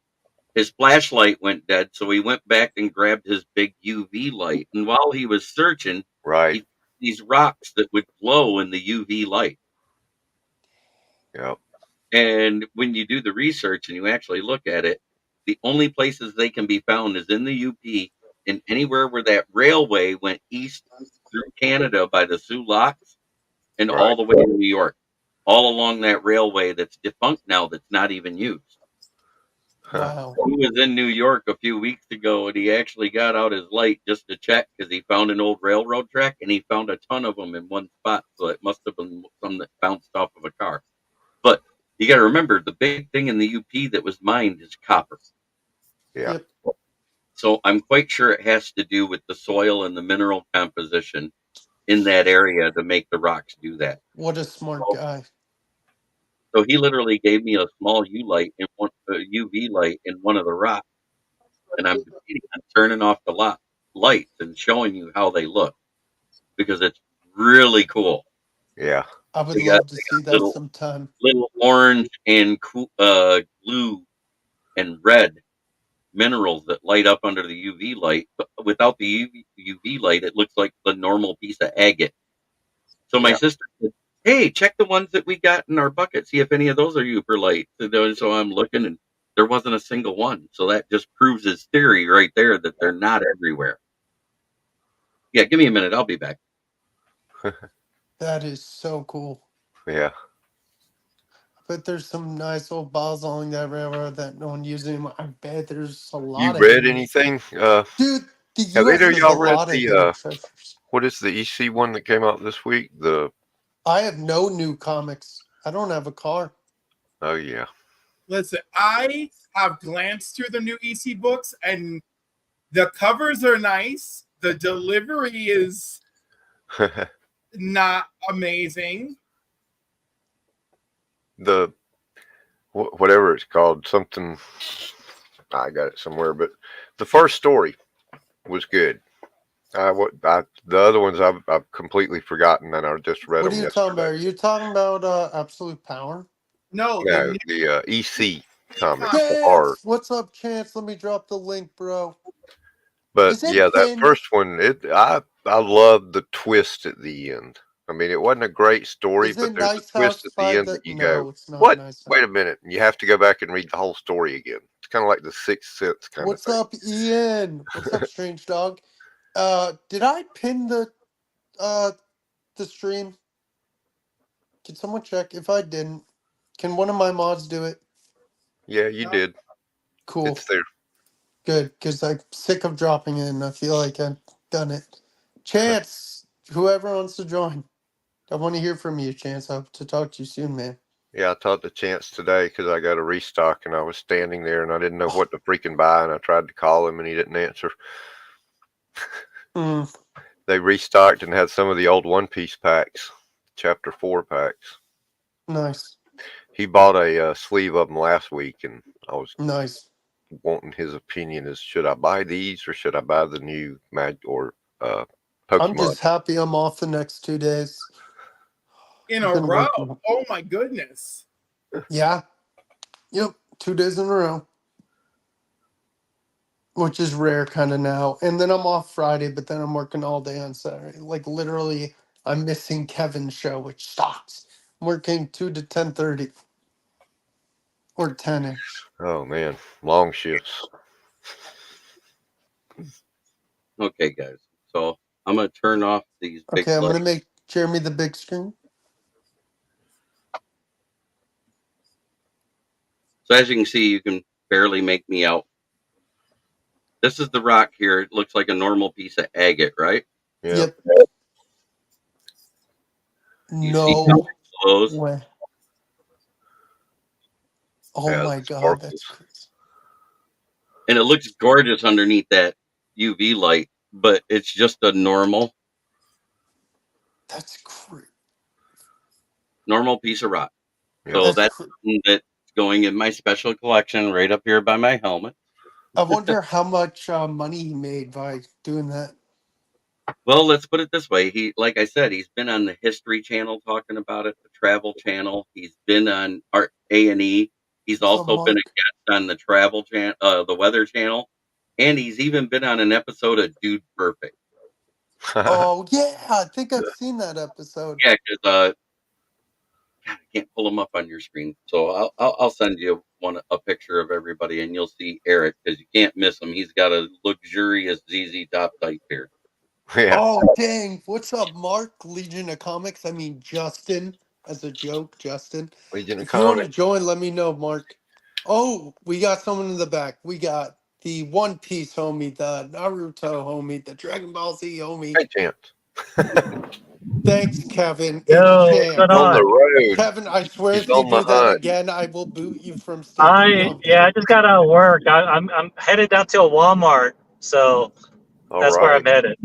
his flashlight went dead, so he went back and grabbed his big UV light, and while he was searching, Right. he found these rocks that would glow in the UV light. Yep. And when you do the research and you actually look at it, the only places they can be found is in the UP and anywhere where that railway went east through Canada by the Sioux Locks and all the way to New York, all along that railway that's defunct now, that's not even used. Wow. He was in New York a few weeks ago, and he actually got out his light just to check because he found an old railroad track, and he found a ton of them in one spot. So it must have been some that bounced off of a car. But you got to remember, the big thing in the UP that was mined is copper. Yeah. Yep. So I'm quite sure it has to do with the soil and the mineral composition in that area to make the rocks do that. What a smart So, guy. so he literally gave me a small UV light in one of the rocks, and I'm debating on turning off the lights and showing you how they look because it's really cool. I would They got, love to see that little sometime. orange and blue and red minerals that light up under the UV light. But without the UV light, it looks like the normal piece of agate. So my sister said, "Hey, check the ones that we got in our bucket. See if any of those are UV lights." And so I'm looking, and there wasn't a single one. So that just proves his theory right there that they're not everywhere. Yeah, give me a minute. I'll be back. That is so cool. Yeah. But there's some nice old balls along that railroad that no one uses anymore. I bet there's a You lot of read hidden. anything? Dude, the Have U.S. either of has a y'all read lot of hidden the treasures. what is the EC one that came out this week? I have no new comics. I don't have a car. Oh yeah. Listen, I have glanced through the new EC books, and the covers are nice. The delivery is not amazing. The whatever it's called, something. I got it somewhere, but the first story was good. The other ones I've completely forgotten, and I just read What are them you yesterday. talking about? Are you talking about Absolute Power? No, No, the EC comics, the horror. Chance! What's up, Chance? Let me drop the link, bro. But Is it yeah, that pinned? first one, I loved the twist at the end. I mean, it wasn't a great story, Is but it there's Nice a twist House at by the end the... that you go, No, it's not "What? Nice House. Wait a minute!" And you have to go back and read the whole story again. It's kind of like the Sixth Sense kind of What's thing. up, Ian? What's up, Strange Dog? Did I pin the stream? Can someone check? If I didn't, can one of my mods do it? Yeah, you did. Cool. It's there. Good, because I'm sick of dropping in. I feel like I've done it. Chance, whoever wants to join. I want to hear from you, Chance. I hope to talk to you soon, man. Yeah, I talked to Chance today because I got a restock and I was standing there and I didn't know what to freaking buy, and I tried to call him and he didn't answer. They restocked and had some of the old One Piece packs, Chapter 4 packs. Nice. He bought a sleeve of them last week, and I was nice wanting his opinion as should I buy these or should I buy the new Pokemon? I'm just happy I'm off the next 2 days. In a row. Oh my goodness. Yeah. Yep. 2 days in a row. Which is rare kind of now. And then I'm off Friday, but then I'm working all day on Saturday. Like literally, I'm missing Kevin's show, which sucks. I'm working 2 to 10:30. Or 10-ish. Oh man, long shifts. Okay, guys. So I'm gonna turn off these big Okay, I'm lights. gonna make Jeremy the big screen. So as you can see, you can barely make me out. This is the rock here. It looks like a normal piece of agate, right? Yep. You see how it glows? Way. Oh Yeah, my it's god, that's crazy. And it looks gorgeous underneath that UV light, but it's just a normal That's crazy. Normal piece of rock. Yeah. So that's something that's going in my special collection right up here by my helmet. I wonder how much money he made by doing that. Well, let's put it this way. He, like I said, he's been on the History Channel talking about it, the Travel Channel. He's been on Art A&E. He's also been a guest on the Travel Channel, the Weather Channel, and he's even been on an episode of Dude Perfect. Oh yeah, I think I've seen that episode. Yeah, because God, I can't pull him up on your screen, so I'll send you a picture of everybody, and you'll see Eric because you can't miss him. He's got a luxurious ZZ Top type beard. Yeah. Oh dang! What's up, Mark? Legion of Comics. I mean Justin, as a joke, Justin. Legion of If you want to Comics. join, let me know, Mark. Oh, we got someone in the back. We got the One Piece homie, the Naruto homie, the Dragon Ball Z homie. Hey, Chance. Thanks, Kevin. Yo, It's what's going He's on Chance. the on? road. Kevin, I swear He's if you on the do that hunt. again, I will boot you from stage. No, I'm I kidding. just got out of work. I'm headed down to a Walmart, so All that's where right. I'm headed.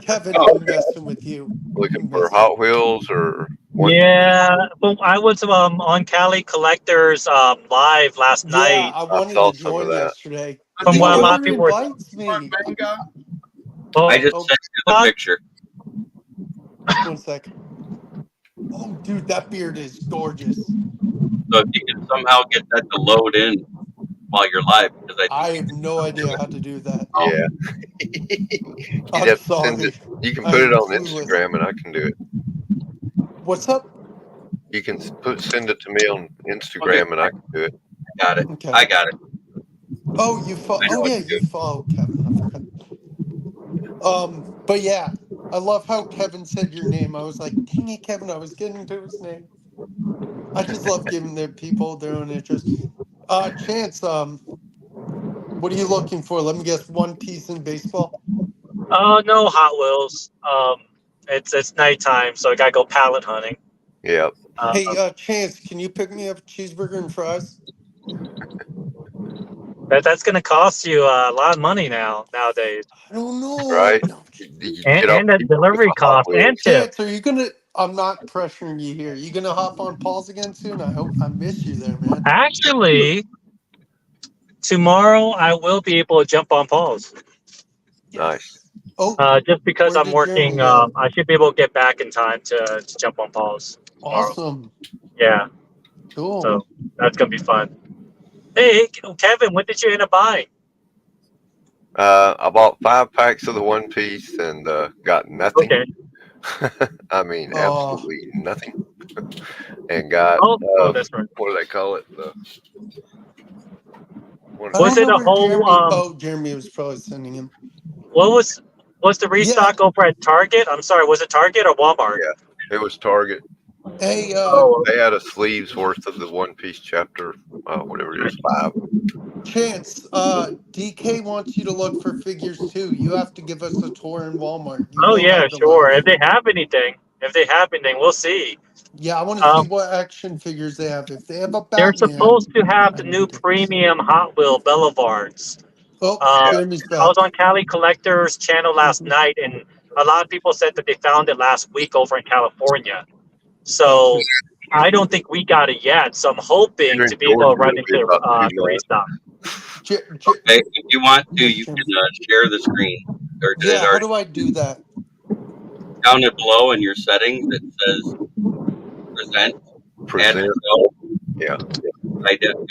Kevin, Oh, I'm okay. messing with you. Looking I'm for messing Hot with you. Wheels or One Piece? Yeah, well, I was on Cali Collectors live last Yeah, night. I I wanted saw to some of join that. yesterday. I From think He what a you lot have of never people were. invites Mark me. Manga. I Oh, just Oh, sent you the picture. 1 sec. Oh, dude, that beard is gorgeous. So if you can somehow get that to load in while you're live, because I think I you have can no do idea it. how to do that. Oh, Yeah. You'd I'm have to send it. sorry. You can I put it am on clueless. Instagram, and I can do it. What's up? You can send it to me on okay, Instagram, and I can do it. I got it. Okay. I got it. Oh, you follow. I know Oh, what yeah, to you do. follow Kevin. I forgot. But yeah, I love how Kevin said your name. I was like, dang it, Kevin. I was getting to his name. I just love giving their people their own interest. Chance, what are you looking for? Let me guess, One Piece in baseball. oh no, Hot Wheels. It's nighttime, so I gotta go pallet hunting. Yeah. Hey, Chance, can you pick me up a cheeseburger and fries? That's gonna cost you a lot of money nowadays, I don't know. Right. No, You and get off and the cheaper with delivery the Hot cost and Wheels. tip. Chance, are you gonna? I'm not pressuring you here. You gonna hop on Paul's again soon? I hope I miss you there, man. Actually, tomorrow I will be able to jump on Paul's. Nice. Yes. Oh, Just because where I'm did Jeremy working, go? I should be able to get back in time to jump on Paul's tomorrow. Awesome. Yeah, Cool. so that's gonna be fun. Hey, Kevin, what did you end up buying? I bought 5 packs of the One Piece and got nothing. Okay. I mean, Oh, absolutely nothing. And got Oh, that's right. what do they call it? I Was don't it know a where whole Jeremy. Oh, Jeremy was probably sending him. what was the Yeah. restock over at Target? I'm sorry, was it Target or Walmart? Yeah, it was Target. Hey, Oh, They had a sleeves worth of the One Piece chapter, whatever it is, 5. Chance. DK wants you to look for figures too. You have to give us a tour in Walmart. You oh know how yeah, the sure. live If they stream. have anything, we'll see. Yeah, I want to see Um, what action figures they have. If they have a they're Batman, supposed to have I the need new tickets. premium Hot Wheel Boulevards. Oh, Um, Jeremy's I was back. on Cali Collectors channel last night, and a lot of people said that they found it last week over in California. Gotcha. So I don't think we got it yet. So I'm hoping Here in to be able to Georgia, run it'll be into about 2 the months. restock. Okay, if you want to, Yes, you Jeremy. can share the screen. Or did it Yeah, how already do I do that? down below in your settings? It says present, add to Present. show. Yeah.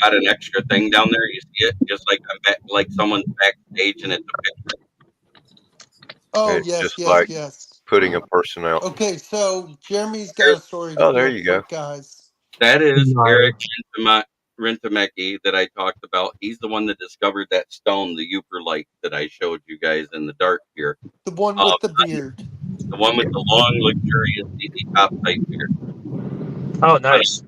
Got an extra thing down there. You see it, just like I'm back, like someone's backstage, and it's a picture. Oh, It's yes, just yes, like yes. putting a person out. Okay, so Jeremy's got a There's, story to Oh, there flip you for go. guys. that is Nice. Eric Rentamecki that I talked about. He's the one that discovered that stone, the Uperlite that I showed you guys in the dark here. The one Um, with the beard. the one with the long, luxurious ZZ Top type beard. Oh, But nice.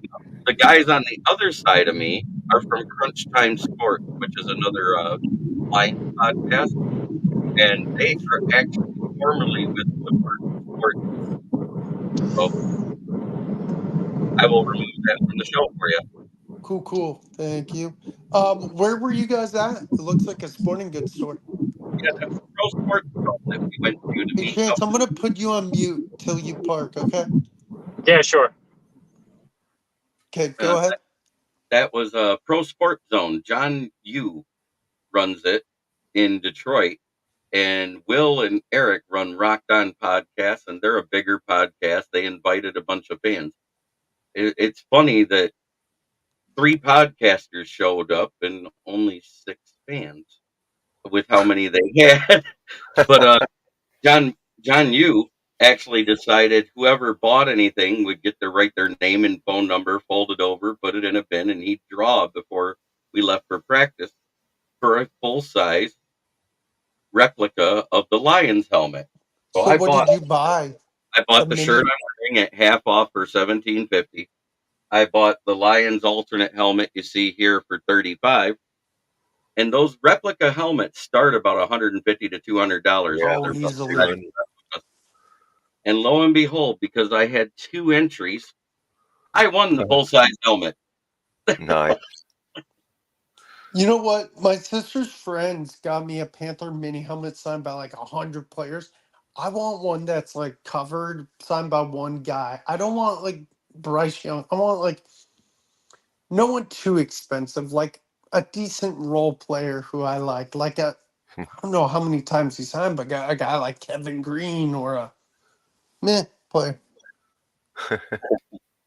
the guys on the other side of me are from Crunch Time Sport, which is another flying podcast, and they are actually formerly with Woodward Sport. So I will remove that from the show for you. Cool, cool. Thank you. Where were you guys at? It looks like a sporting goods store. Yeah, that was Pro Sports Zone that we went to Hey, meet Chance, up. I'm gonna put you on mute till you park, okay? Yeah, sure. Okay, Uh, go ahead. that was a Pro Sports Zone. John Yu runs it in Detroit, and Will and Eric run Rocked On Podcast, and they're a bigger podcast. They invited a bunch of fans. It's funny that 3 podcasters showed up and only 6 fans with how many they had. But John Yu actually decided whoever bought anything would get to write their name and phone number, fold it over, put it in a bin, and he'd draw before we left for practice for a full size replica of the Lions helmet. So So what did you buy? I A bought the shirt mini? I'm wearing at half off for $17.50. I bought the Lions alternate helmet you see here for $35. And those replica helmets start about $150 to $200. Yeah, Oh, they're about easily. 200. And lo and behold, because I had 2 entries, I won the full size helmet. Nice. You know what? My sister's friends got me a Panther mini helmet signed by like 100 players. I want one that's like covered, signed by one guy. I don't want like Bryce Young. I want like no one too expensive, like a decent role player who I like a. I don't know how many times he signed, but a guy like Kevin Green or a meh player.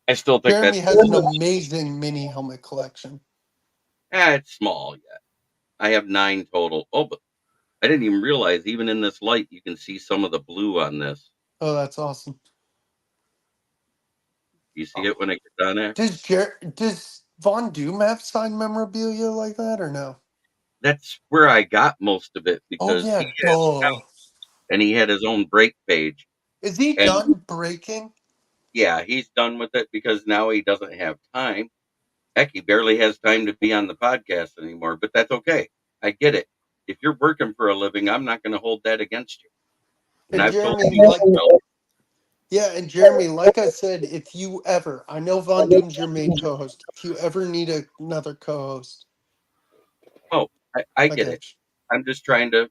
I still think Jeremy that's has an amazing mini helmet collection. it's small yet. I have 9 total. Oh, but I didn't even realize even in this light you can see some of the blue on this. Oh, that's awesome. You see it when it gets on there? Does Von Doom have signed memorabilia like that or no? That's where I got most of it Oh because yeah, duh. he had his own break page. Is he And done breaking? yeah, he's done with it because now he doesn't have time. Heck, he barely has time to be on the podcast anymore, but that's okay. I get it. If you're working for a living, I'm not going to hold that against you. And And I've told Jeremy, people like so. yeah, and Jeremy, like I said, if you ever, I know Von Doom's your main co-host. If you ever need another co-host, Oh, I I get it. got you. I'm just trying to,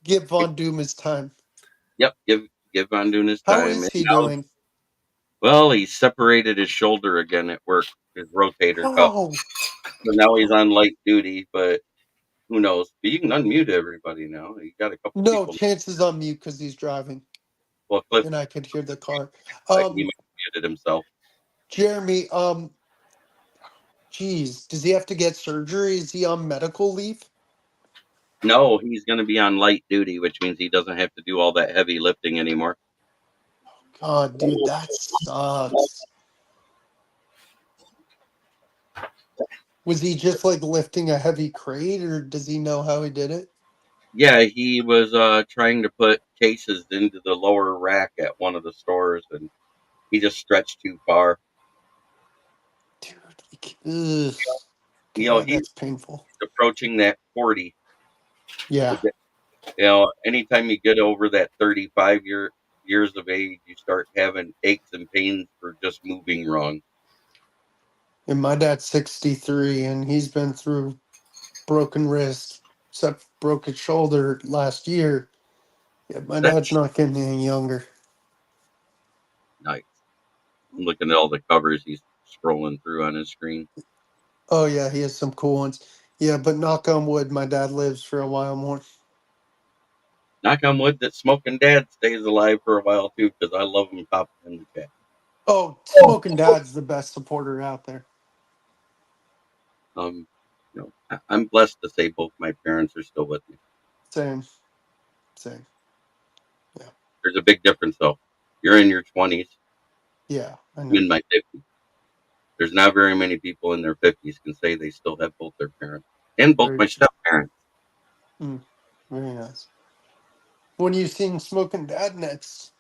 Give Von Doom his time. yep, give Von Doon his How time. is And he now, doing? well, he separated his shoulder again at work, his rotator cuff. Oh So now he's on light duty, but who knows? But you can unmute everybody now. You got a couple no, people. chances on mute because he's driving, Well, Cliff, and I could hear the car. like he might have muted himself. Jeremy, geez, does he have to get surgery? Is he on medical leave? No, he's going to be on light duty, which means he doesn't have to do all that heavy lifting anymore. God, dude, that sucks. Was he just like lifting a heavy crate, or does he know how he did it? Yeah, he was trying to put cases into the lower rack at one of the stores, and he just stretched too far. Dude, ugh. God, He's that's painful. approaching that 40. Yeah. Anytime you get over that 35 years of age, you start having aches and pains for just moving wrong. And my dad's 63, and he's been through broken wrist, except broke his shoulder last year. Yeah, my dad's That's not getting any younger. nice. I'm looking at all the covers he's scrolling through on his screen. Oh yeah, he has some cool ones. Yeah, but knock on wood, my dad lives for a while more. Knock on wood that Smoking Dad stays alive for a while too, because I love him popping in the chat. Oh, Smoking Dad's the best supporter out there. I'm blessed to say both my parents are still with me. Same. Yeah. There's a big difference though. You're in your 20s. Yeah, I I'm know. in my 50s. There's not very many people in their 50s can say they still have both their parents and both Very my true. step parents. Very nice. When are you seeing Smoking Dad next?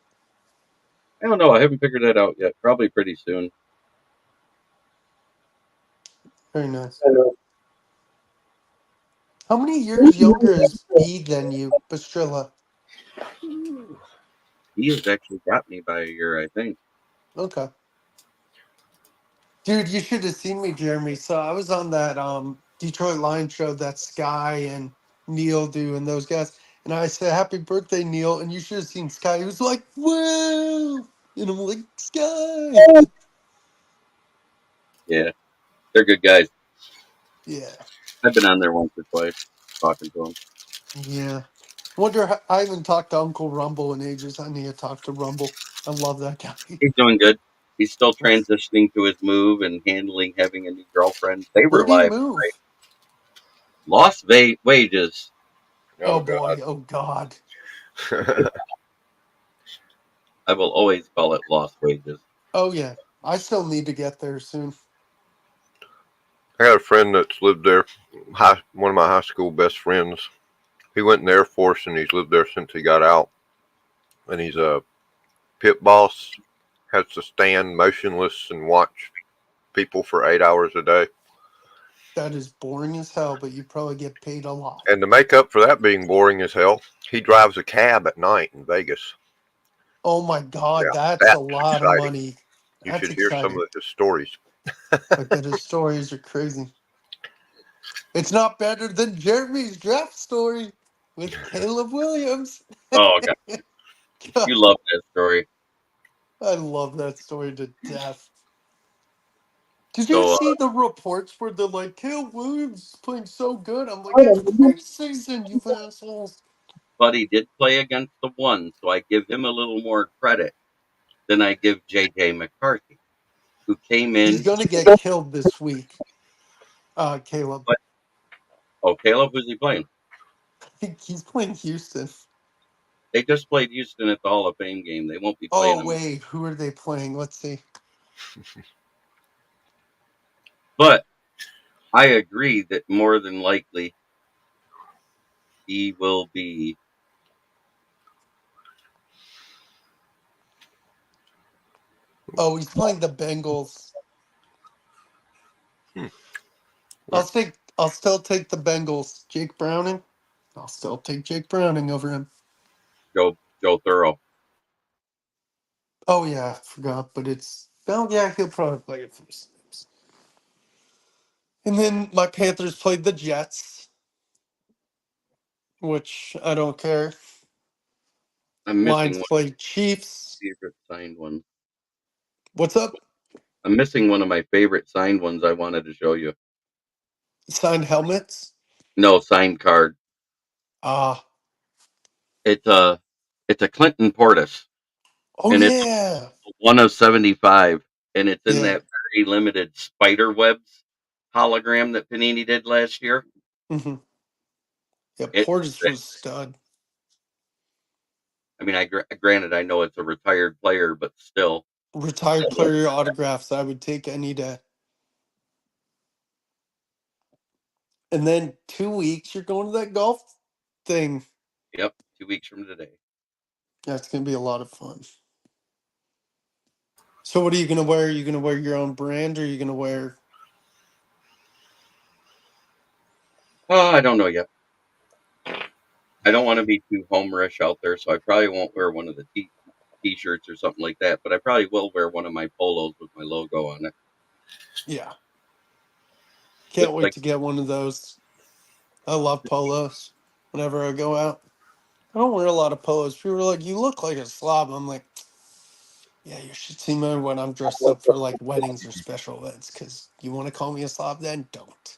I don't know. I haven't figured that out yet. Probably pretty soon. Very nice. How many years younger is B than you, Pastrilla? He has actually got me by a year, I think. Okay. Dude, you should have seen me, Jeremy. So I was on that Detroit Lions show that Sky and Neil do and those guys. And I said, "Happy birthday, Neil." And you should have seen Sky. He was like, "Whoa." And I'm like, "Sky." Yeah, they're good guys. Yeah. I've been on there once or twice talking to them. Yeah. Wonder how, I haven't talked to Uncle Rumble in ages. I need to talk to Rumble. I love that guy. He's doing good. He's still transitioning to his move and handling having a new girlfriend. They were Where'd he live. move? Right? Lost wages. Oh boy. Oh God. I will always call it lost wages. Oh yeah. I still need to get there soon. I got a friend that's lived there, one of my high school best friends. He went in the Air Force and he's lived there since he got out. And he's a pit boss, has to stand motionless and watch people for 8 hours a day. That is boring as hell, but you probably get paid a lot. And to make up for that being boring as hell, he drives a cab at night in Vegas. Oh my God, Yeah, that's a that's lot of exciting. money. You That's should hear some exciting. of his stories. I bet his stories are crazy. It's not better than Jeremy's draft story with Caleb Williams. Oh God, God, you love that story. I love that story to death. Did you So, see the reports where they're like, Caleb Williams is playing so good? I'm like, it's preseason, you assholes. but he did play against the one, so I give him a little more credit than I give J.J. McCarthy, who came He's in. going to get killed this week, Caleb. But, oh, Caleb, who's he playing? I think he's playing Houston. They just played Houston at the Hall of Fame game. They won't be playing Oh, him. wait, who are they playing? Let's see. But I agree that more than likely he will be. Oh, he's playing the Bengals. I'll still take the Bengals. Jake Browning. I'll still take Jake Browning over him. Joe Thorough. Oh yeah, I forgot, but yeah, he'll probably play it for the Snaps. And then my Panthers played the Jets, which I don't care. I'm missing Lions one played Chiefs. of my favorite signed ones. What's up? I'm missing one of my favorite signed ones I wanted to show you. Signed helmets. No, signed card. Ah. It's a Clinton Portis, Oh and it's yeah. 1 of 75, and it's in Yeah. that very limited spider webs hologram that Panini did last year. Mm-hmm. Yeah, It's Portis sick. was stud. I mean, granted, I know it's a retired player, but still. Retired player autographs I would take any day. And then 2 weeks you're going to that golf thing. Yep, 2 weeks from today. That's gonna be a lot of fun. So what are you gonna wear? Are you gonna wear your own brand, or are you gonna wear? Oh, I don't know yet. I don't want to be too homerish out there, so I probably won't wear one of the t-shirts or something like that. But I probably will wear one of my polos with my logo on it. Yeah, can't wait Like, to get one of those. I love polos. Whenever I go out, I don't wear a lot of polos. People are like, "You look like a slob." I'm like, "Yeah, you should see me when I'm dressed up for like weddings or special events." Because you want to call me a slob, then don't.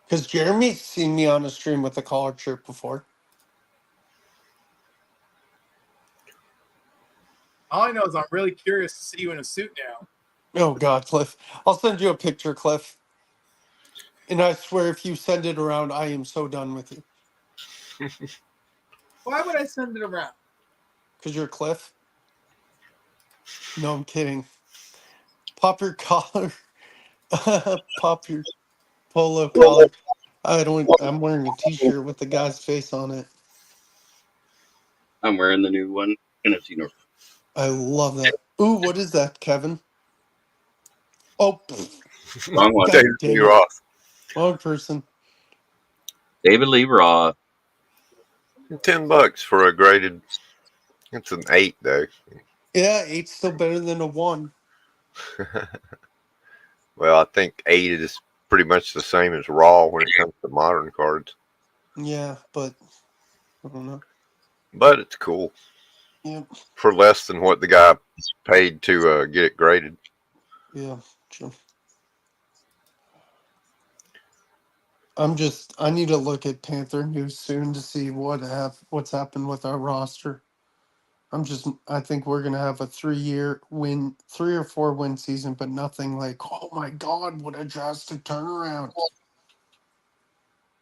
Because Jeremy's seen me on a stream with a collared shirt before. All I know is I'm really curious to see you in a suit now. Oh God, Cliff! I'll send you a picture, Cliff. And I swear, if you send it around, I am so done with you. Why would I send it around? Because you're Cliff. No, I'm kidding. Pop your collar. Pop your polo collar. I'm wearing a t-shirt with the guy's face on it. I'm wearing the new one, Tennessee North. I love that. Ooh, what is that, Kevin? Oh, Wrong one. God damn You're it. off. Wrong person. David Lee Roth. $10 for a graded. It's an 8 though. Yeah, 8's still better than a 1. Well, I think 8 is pretty much the same as raw when it comes to modern cards. Yeah, but I don't know. But it's cool. Yeah. For less than what the guy paid to get it graded. Yeah, true. I need to look at Panther News soon to see what's happened with our roster. I think we're gonna have a 3 or 4 win season, but nothing like, oh my God, what a drastic turnaround.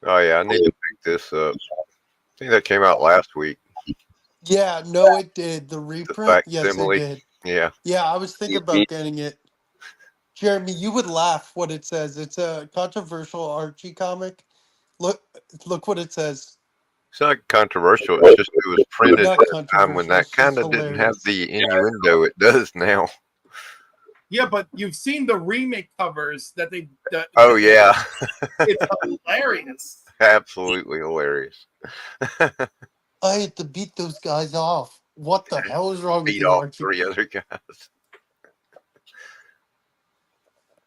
Oh yeah, I need to pick this up. I think that came out last week. Yeah, no, it did. The The reprint, yes, it facsimile. did. Yeah. Yeah, I was thinking about getting it. Jeremy, you would laugh what it says. It's a controversial Archie comic. Look what it says. It's not controversial. It's just it was printed Not at a time when controversial. that It's just kind of didn't have hilarious. the innuendo it does now. Yeah, but you've seen the remake covers that they. Oh yeah, It's hilarious. absolutely hilarious. I had to beat those guys off. What the hell is wrong with Beat you, off Archie? 3 other guys.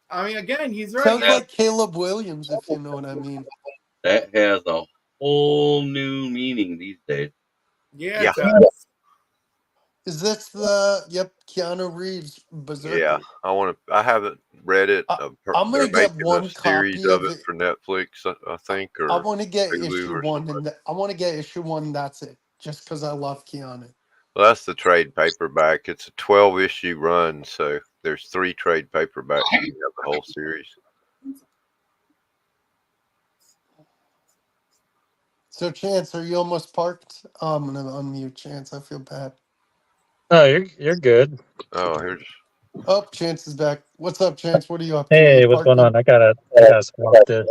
I mean, again, he's right. Sounds Yeah, like Caleb Williams, if you know what I mean. That has a whole new meaning these days. yeah, Yeah. it does. Is this the Keanu Reeves Yeah, Berserker? I haven't read it. I'm They're gonna get making a one series copy of of it it. for Netflix, I think, I or want to get Hulu issue or one, something. and I want to get issue one. That's it, just because I love Keanu. Well, that's the trade paperback. It's a 12-issue run, so there's 3 trade paperbacks. You can have the whole series. So, Chance, are you almost parked? Oh, I'm gonna unmute Chance. I feel bad. Oh, you're good. Oh, here's Oh, Chance is back. What's up, Chance? What are you up to? Hey, You what's going parking? on? I gotta swap this.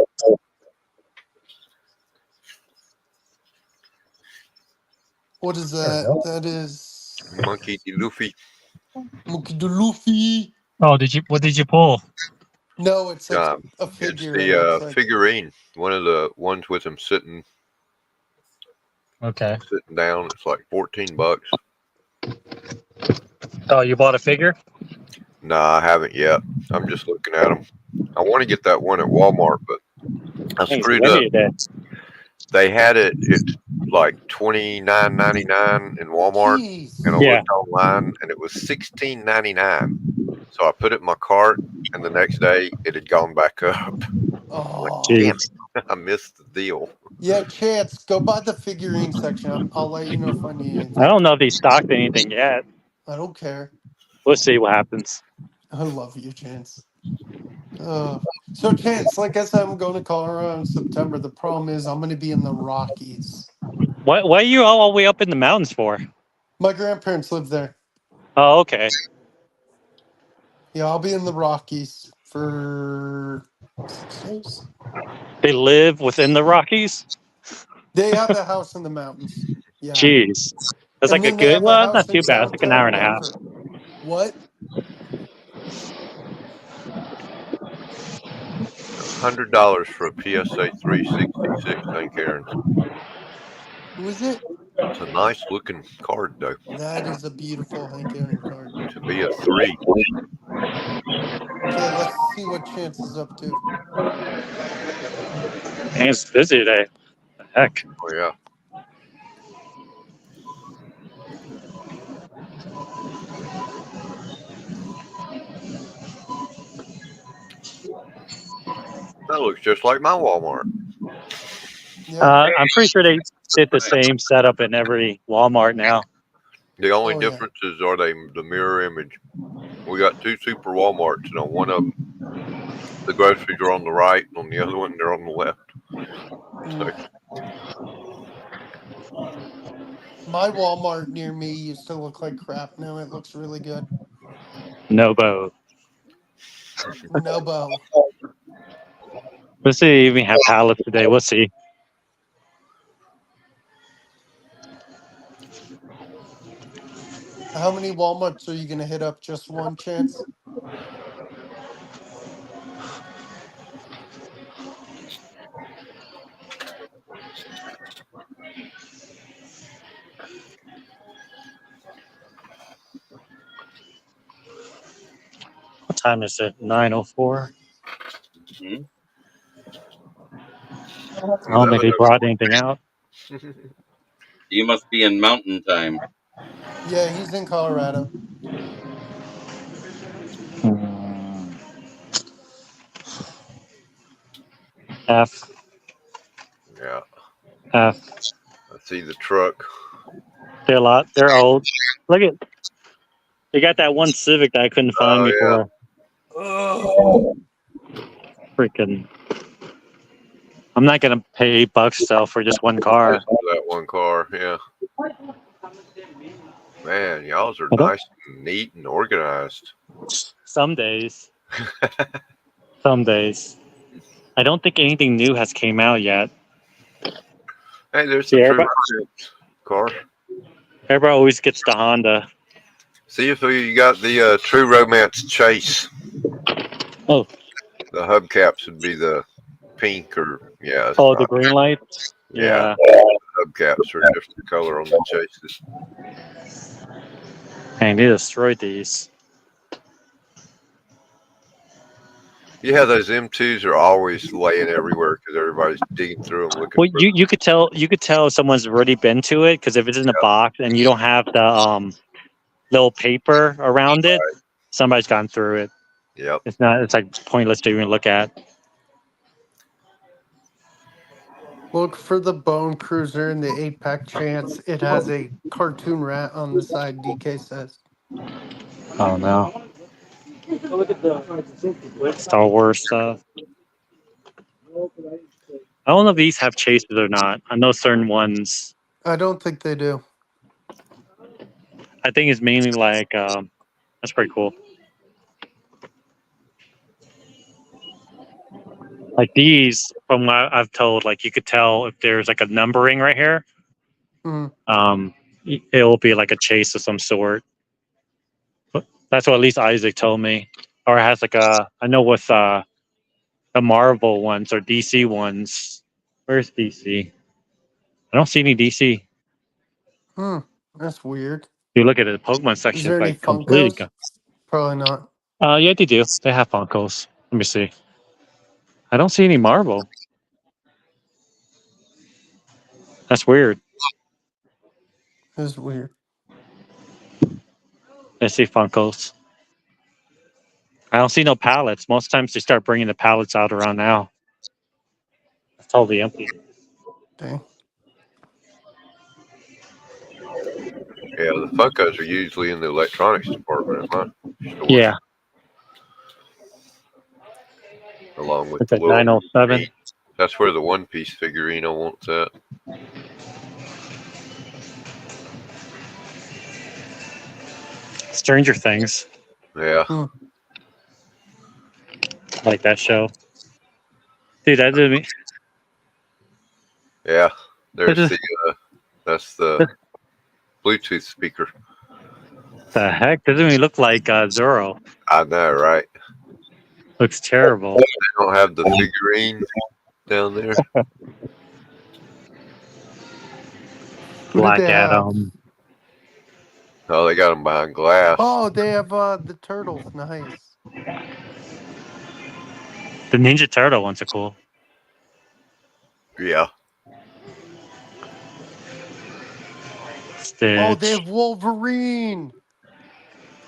What is There we that? go. That is Monkey D. Luffy. Monkey D. Luffy. Oh, what did you pull? No, it's like a It's figure. It looks the like. figurine. One of the ones with him sitting Okay. down. It's like $14. Oh, you bought a figure? Nah, I haven't yet. I'm just looking at them. I want to get that one at Walmart, but I Hey, it's screwed up. windy today. They had it's like $29.99 in Walmart, Jeez. and I Yeah. looked online, and it was $16.99. So I put it in my cart, and the next day it had gone back up. Like, Oh. damn Jeez. it, I missed the deal. Yeah, Chance, go by the figurine section. I'll let you know if I need I anything. don't know if they stocked anything yet. I don't care. We'll see what happens. I love you, Chance. So, Chance, like I said, I'm going to Colorado in September. The problem is I'm going to be in the Rockies. What are you all the way up in the mountains for? My grandparents live there. Oh, okay. Yeah, I'll be in the Rockies for 6 days. They live within the Rockies? They have a house in the mountains. Yeah. Jeez. That's And like a then they good have a one. Not house too in bad. It's like an hour downtown and a half. Denver. What? $100 for a PSA 366. Thank Aaron. Who is it? It's a nice looking card, though. That is a beautiful Hank Aaron card. To be a 3. Okay, let's see what Chance is up to. Man, it's busy today. The heck. Oh yeah. That looks just like my Walmart. Yeah. I'm pretty sure they did the same setup in every Walmart now. The only Oh, yeah. differences are the mirror image. We got 2 super Walmarts, and on one of them, the groceries are on the right, and on the other one, they're on the left. So, My Walmart near me used to look like crap. Now it looks really good. Nobo. Nobo. Let's see if they even have pallets today. We'll see. How many Walmarts are you going to hit up? Just one, Chance? What time is it? 9:04. Hmm? I don't think they brought anything out. You must be in mountain time. Yeah, he's in Colorado. F. yeah. F. I see the truck. They're old. Look at. They got that one Civic that I couldn't find Oh, yeah. before. Ugh. Freaking. I'm not gonna pay $8 though for just one car. Just that one car, yeah. Man, y'all's are I don't- nice and neat and organized. Some days. Some days. I don't think anything new has came out yet. Hey, there's the Yeah, True everybody, Romance car. everybody always gets the Honda. See if you got the True Romance Chase. Oh, The hubcaps would be the pink or yeah, it's oh, the not. green lights. Yeah, Yeah, hubcaps are a different color on the Chases. and they destroyed these. Yeah, those M2s are always laying everywhere because everybody's digging through them looking Well, for you could tell someone's already been to it because if it's in a box and you don't have the little paper around it, Right. somebody's gone through it. Yep. It's not. It's like pointless to even look at. Look for the Bone Cruiser and the 8-pack chance. It has a cartoon rat on the side, DK says. Oh no. Star Wars stuff. I don't know if these have chases or not. I know certain ones. I don't think they do. I think it's mainly like that's pretty cool. Like these, from what I've told, like you could tell if there's like a numbering right here. Mm. It'll be like a chase of some sort. But that's what at least Isaac told me. Or it has like a. I know with the Marvel ones or DC ones. Where's DC? I don't see any DC. That's weird. You look at it, the Pokemon Is section there is any like completely Funkos? gone. Probably not. Yeah, they do. They have Funkos. Let me see. I don't see any Marvel. That's weird. That's weird. I see Funkos. I don't see no pallets. Most times they start bringing the pallets out around now. It's totally empty. Dang. Yeah, the Funkos are usually in the electronics department at my stores, Yeah, along with it's the at little. 907. That's where the One Piece figurine I want's at. Stranger Things, Yeah. like that show. Dude, that did me. Yeah. There's The the that's the Bluetooth speaker. heck? Doesn't even look like Zoro. I know, right? Looks terrible. They don't have the figurine down there. Who did Black they have? Adam. Oh, they got them behind glass. Oh, they have the turtles. Nice. The Ninja Turtle ones are cool. Yeah. Stitch. Oh, they have Wolverine.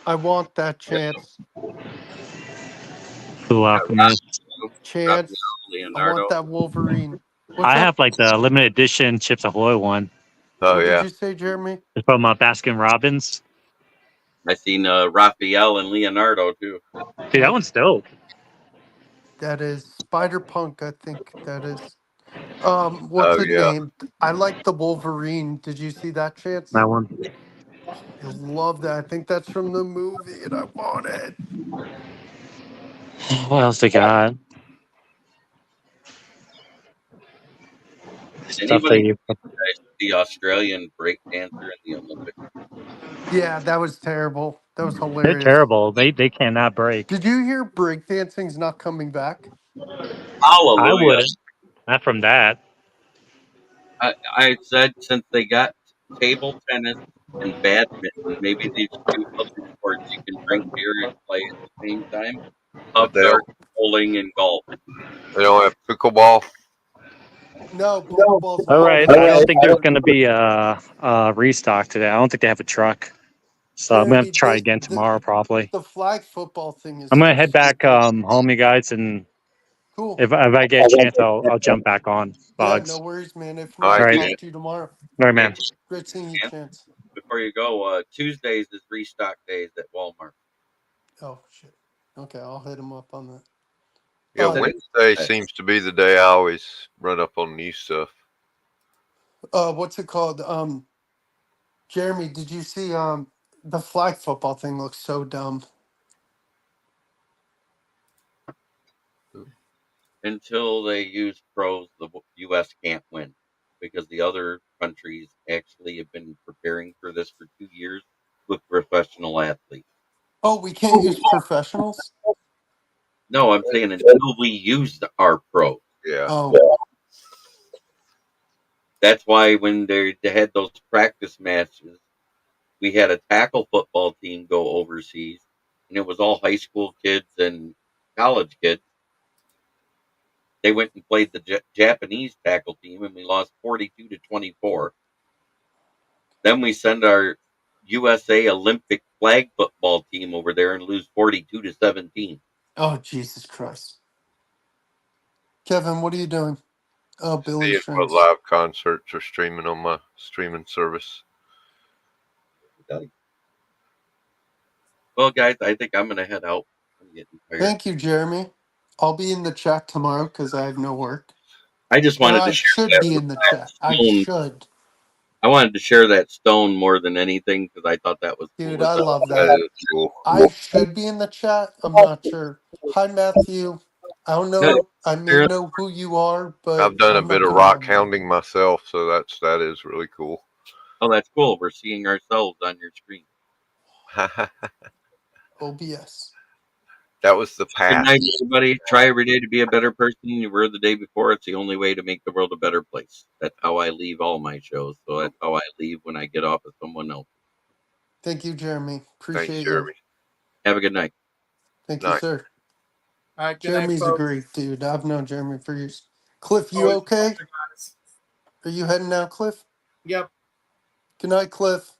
I want that chance. Blue Alchemist. Chance. I Leonardo. want that Wolverine. What's I up? have like the limited edition Chips Ahoy one. Oh What did yeah. you say, Jeremy? It's from Baskin Robbins. I seen Raphael and Leonardo too. Dude, that one's dope. That is Spider Punk, I think that is. What's Oh it yeah. named? I like the Wolverine. Did you see that, Chance? That one. I love that. I think that's from the movie, and I want it. What else they got? Did Stuff anybody they. the Australian break dancer in the Olympics? Yeah, that was terrible. That was They're hilarious. terrible. They cannot break. Did you hear breakdancing's not coming back? Hallelujah. I wouldn't. Not from that. I said since they got table tennis and badminton, maybe these two other sports you can drink beer and play at the same time. But Pub dart, bowling, and golf. they don't have pickleball. No, pickleball's All not right. back. I don't think there's going to be a restock today. I don't think they have a truck. So I'm going to Jeremy, try again tomorrow, probably. the flag football thing is. I'm going to so head back stupid. home, you guys. And Cool. if I get a chance, I'll jump back on. Yeah, Bugs. no worries, man. If All not, right, All right. talk man. to you tomorrow. All right, man. Great seeing you, Chance. Before you go, Tuesdays is restock days at Walmart. Oh shit. Okay, I'll hit him up on that. Yeah, Uh, Wednesday seems to be the day I always run up on new stuff. What's it called? Jeremy, did you see the flag football thing looks so dumb. Until they use pros, the U.S. can't win. because the other countries actually have been preparing for this for 2 years with professional athletes. Oh, we can't use professionals? No, I'm saying until we used our pro. Yeah. Oh, That's why when they had those practice matches, we had a tackle football team go overseas, and it was all high school kids and college kids. They went and played the Japanese tackle team, and we lost 42-24. Then we send our USA Olympic flag football team over there and lose 42-17. oh, Jesus Christ. Kevin, what are you doing? Oh, Billy Seeing what Strings. live concerts are streaming on my streaming service. Well, guys, I think I'm going to head out. I'm getting tired. Thank you, Jeremy. I'll be in the chat tomorrow because I have no work. I just Or wanted to I share should that be with in the that chat. I stone. should. I wanted to share that stone more than anything because I thought that was Dude, cool. I love That that. is cool. I should be in the chat. I'm not sure. Hi, Matthew. I don't No, know. I may know who you are, but I've done a I'm bit not of going to rock remember. hounding myself, so that is really cool. Oh, that's cool. We're seeing ourselves on your screen. OBS. That was the Good past. night, everybody. Try every day to be a better person than you were the day before. It's the only way to make the world a better place. That's how I leave all my shows. So that's how I leave when I get off of someone else. Thank you, Jeremy. Thanks, Appreciate you. Jeremy. Have a good night. Thank you, Night. sir. All right, good night, Jeremy's a folks. great dude. I've known Jeremy for years. Cliff, you Always a okay? pleasure, guys. Are you heading out, Cliff? Yep. Good night, Cliff.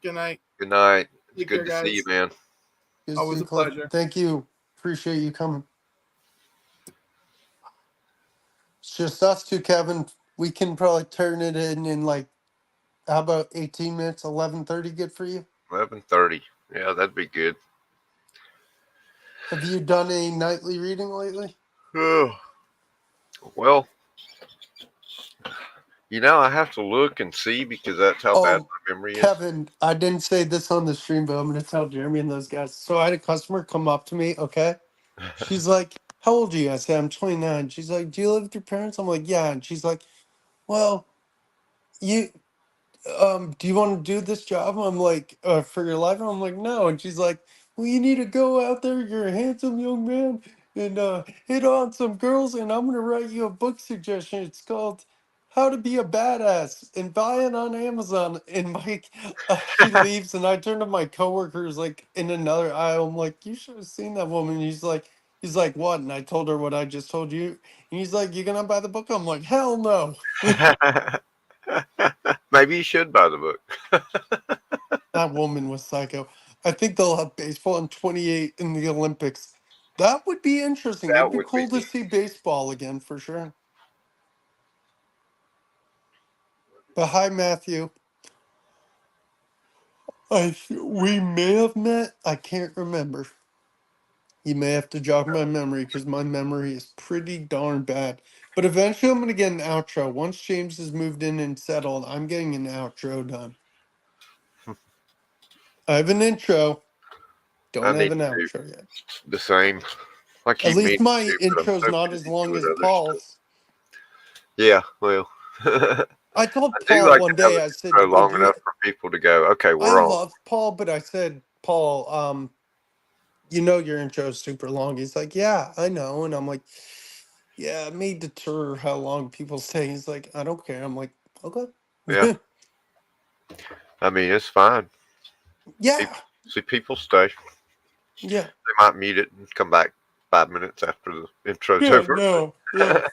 Good night. Good night. It's Take good care, to see you, guys. man. Good to Always see a you, Cliff. pleasure. Thank you. Appreciate you coming. It's just us two, Kevin. We can probably turn it in like, how about 18 minutes, 11:30 good for you? 11:30. Yeah, that'd be good. Have you done a nightly reading lately? Well, I have to look and see because that's how bad Oh, my memory is. Kevin, I didn't say this on the stream, but I'm going to tell Jeremy and those guys. So I had a customer come up to me, okay? She's like, how old are you? I said, I'm 29. She's like, do you live with your parents? I'm like, yeah. And she's like, well, you do you want to do this job? I'm like, for your life? I'm like, no. And she's like, well, you need to go out there. You're a handsome young man and hit on some girls. And I'm going to write you a book suggestion. It's called How to Be a Badass and buy it on Amazon. And Mike, she leaves. And I turn to my coworkers like in another aisle. I'm like, you should have seen that woman. He's like, what? And I told her what I just told you. And he's like, you going to buy the book? I'm like, hell no. Maybe you should buy the book. That woman was psycho. I think they'll have baseball in 28 in the Olympics. That would be interesting. That It'd be would be cool to see baseball again for sure. But hi, Matthew. We may have met. I can't remember. You may have to jog my memory because my memory is pretty darn bad. But eventually, I'm going to get an outro. Once James has moved in and settled, I'm getting an outro done. I have an intro. I Don't have need an to do outro yet. the same. I At keep least meaning my to, but I'm intro's so not as busy long doing as other stuff. Paul's. Yeah, well, I told I do Paul like one to have day, an I said, intro long enough for people to go, okay, I we're on. love Paul, but I said, Paul, you know your intro is super long. He's like, yeah, I know. And I'm like, yeah, it may deter how long people stay. He's like, I don't care. I'm like, okay. Yeah. I mean, it's fine. Yeah. People stay. Yeah. They might mute it and come back 5 minutes after the intro's Yeah, over. no. Yeah.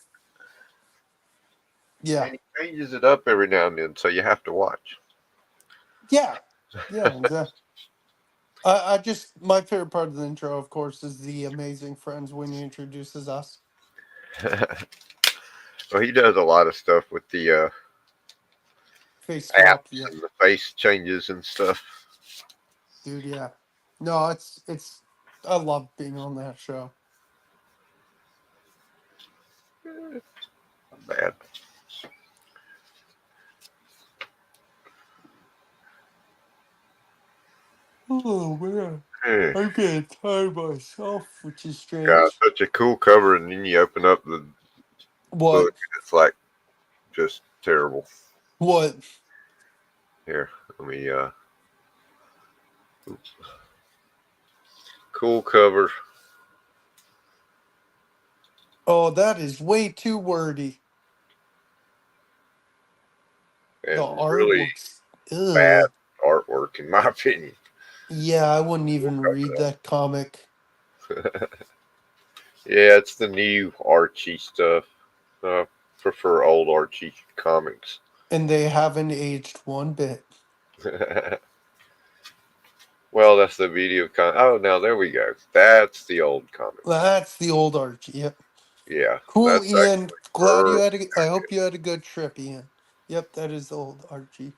Yeah. And he changes it up every now and then, so you have to watch. Yeah. Yeah. Exactly. I just, my favorite part of the intro, of course, is the amazing friends when he introduces us. Well, he does a lot of stuff with the Face apps swap, yeah. and the face changes and stuff. Dude, yeah. No, it's, I love being on that show. Not bad. Oh man, Yeah. I'm getting tired myself, which is strange. Got such a cool cover, and then you open up the What? book, and it's like just terrible. What? Here, let me. Cool cover. Oh, that is way too wordy. The And art really looks. bad Ugh. artwork, in my opinion. Yeah, I wouldn't even read that comic. Yeah, it's the new Archie stuff. I prefer old Archie comics. And they haven't aged one bit. Well, that's the video Oh, now there we go. That's the old comic. That's the old Archie. Yep. Yeah, Cool, that's Ian. actually Glad you perfect. had I hope you had a good trip, Ian. Yep, that is the old Archie.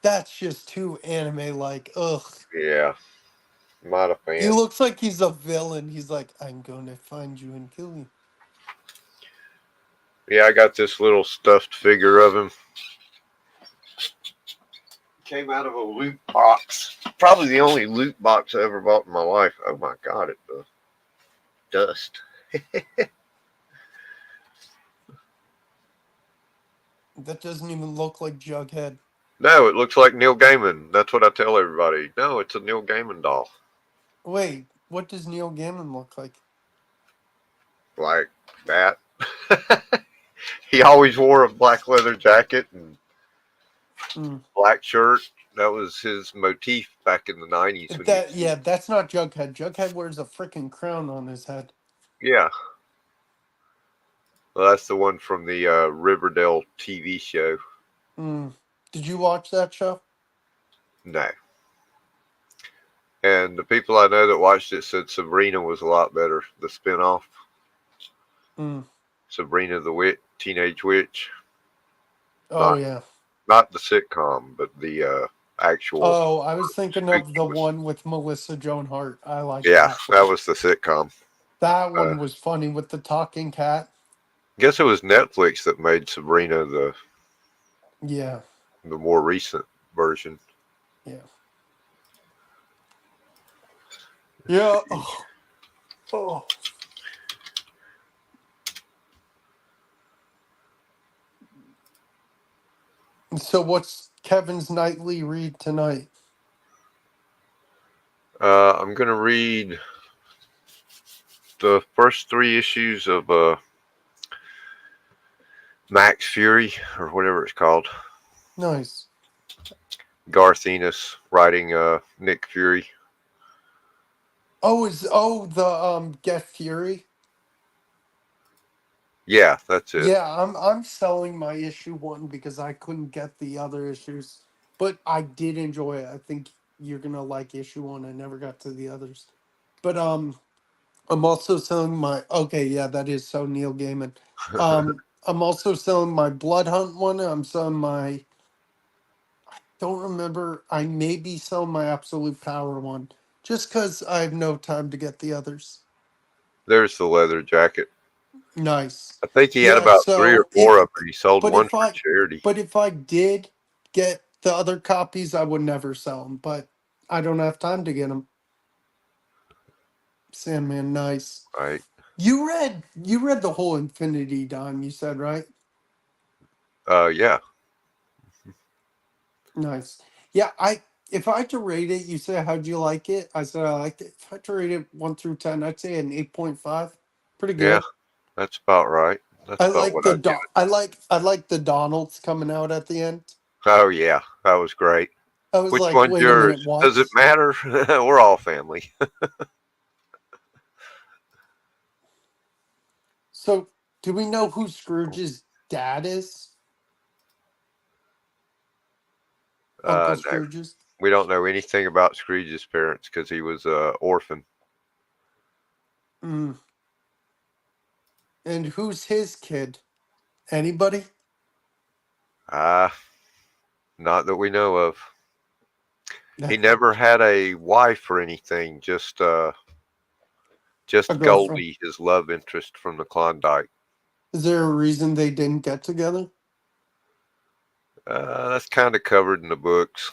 That's just too anime like. Ugh. Yeah, not a He fan. looks like he's a villain. He's like, I'm gonna find you and kill you. Yeah, I got this little stuffed figure of him. Came out of a loot box. Probably the only loot box I ever bought in my life. Oh my god, it does. Dust. That doesn't even look like Jughead. No, it looks like Neil Gaiman. That's what I tell everybody. No, it's a Neil Gaiman doll. Wait, what does Neil Gaiman look like? Like that. He always wore a black leather jacket and Mm. black shirt. That was his motif back in the 90s when you That yeah, that's not Jughead. Jughead wears a freaking crown on his head. yeah. Well, that's the one from the Riverdale TV show. Mm. Did you watch that show? No. And the people I know that watched it said Sabrina was a lot better. The spinoff. Mm. Sabrina the Teenage Witch. Oh Not yeah. not the sitcom, but the actual Oh, I was thinking of spooky the one. one with Melissa Joan Hart. I like Yeah, that. that was the sitcom. That Uh, one was funny with the talking cat. guess it was Netflix that made Sabrina Yeah. the more recent version. Yeah. Yeah. Oh. Oh. So what's Kevin's nightly read tonight? I'm gonna read the first 3 issues of Max Fury or whatever it's called. Nice. Garth Ennis writing Nick Fury. Oh, the Get Fury? Yeah, that's it. Yeah, I'm selling my issue 1 because I couldn't get the other issues, but I did enjoy it. I think you're gonna like issue 1. I never got to the others, but I'm also selling my. Okay, yeah, that is so Neil Gaiman. I'm also selling my Blood Hunt one. I'm selling my. Don't remember. I may be selling my Absolute Power one, just because I have no time to get the others. There's the leather jacket. Nice. I think he had Yeah. about 3 or So 4 if, of them. He sold but one if for I, charity. but if I did get the other copies, I would never sell them. But I don't have time to get them. Sandman, nice. Right. You read the whole Infinity Dime. You said right. Yeah. Nice. Yeah. If I had to rate it, you say how'd you like it? I said I liked it. If I had to rate it 1 through 10, I'd say an 8.5. Pretty Yeah. good. That's about right. That's I about like what I'd give it. I like the Donalds coming out at the end. Oh yeah, that was great. I was Which like, one's wait a minute, yours? what? Does it matter? We're all family. So, do we know who Scrooge's dad is? Uncle No, Scrooge's? we don't know anything about Scrooge's parents because he was orphan. Mm. And who's his kid? Anybody? Ah, not that we know of. He never had a wife or anything. Just A girlfriend. Goldie, his love interest from the Klondike. Is there a reason they didn't get together? That's kind of covered in the books.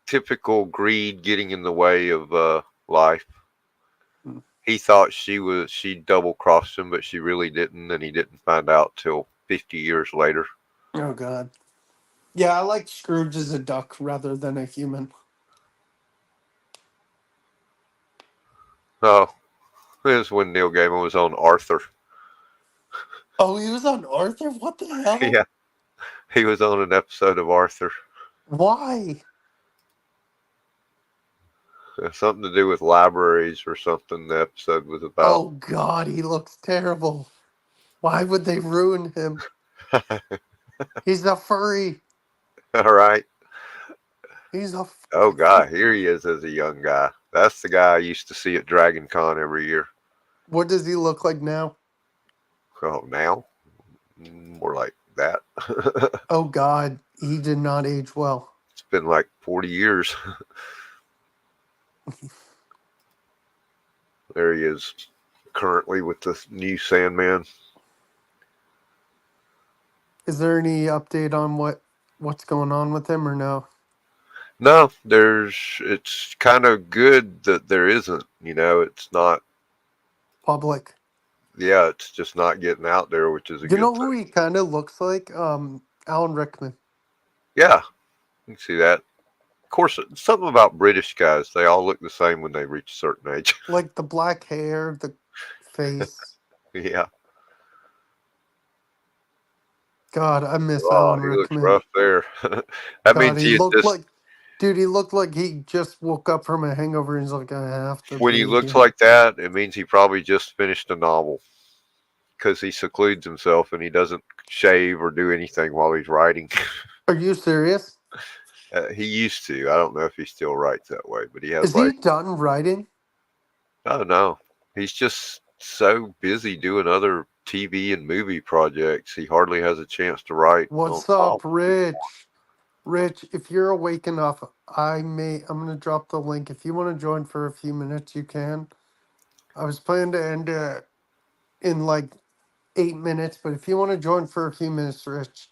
Typical greed getting in the way of life. He thought she double crossed him, but she really didn't, and he didn't find out till 50 years later. Oh God. Yeah, I like Scrooge as a duck rather than a human. Oh, this was when Neil Gaiman was on Arthur. Oh, he was on Arthur? What the hell? Yeah, he was on an episode of Arthur. Why? Something to do with libraries or something. The episode was about. Oh God, he looks terrible. Why would they ruin him? He's a furry. All right. He's a. Oh God, here he is as a young guy. That's the guy I used to see at Dragon Con every year. What does he look like now? Oh, now more like that. Oh God, he did not age well. It's been like 40 years. There he is, currently with the new Sandman. Is there any update on what's going on with him or no? No, it's kind of good that there isn't, it's not, Public. yeah, it's just not getting out there, which is a You good know who thing. he kind of looks like? Alan Rickman. Yeah, you can see that. Of course, something about British guys, they all look the same when they reach a certain age. Like the black hair, the face. Yeah. God, I miss Oh, Alan he looks Rickman. rough there. That God, means he he looked just, like, dude, he looked like he just woke up from a hangover and he's like, I have to when he be looks here. like that, it means he probably just finished a novel. Because he secludes himself and he doesn't shave or do anything while he's writing. Are you serious? He used to. I don't know if he still writes that way, but he has Is he done writing? oh no, he's just so busy doing other TV and movie projects. He hardly has a chance to write. What's up, Rich? Rich, if you're awake enough, I'm gonna drop the link. If you want to join for a few minutes, you can. I was planning to end in like 8 minutes, but if you want to join for a few minutes, Rich,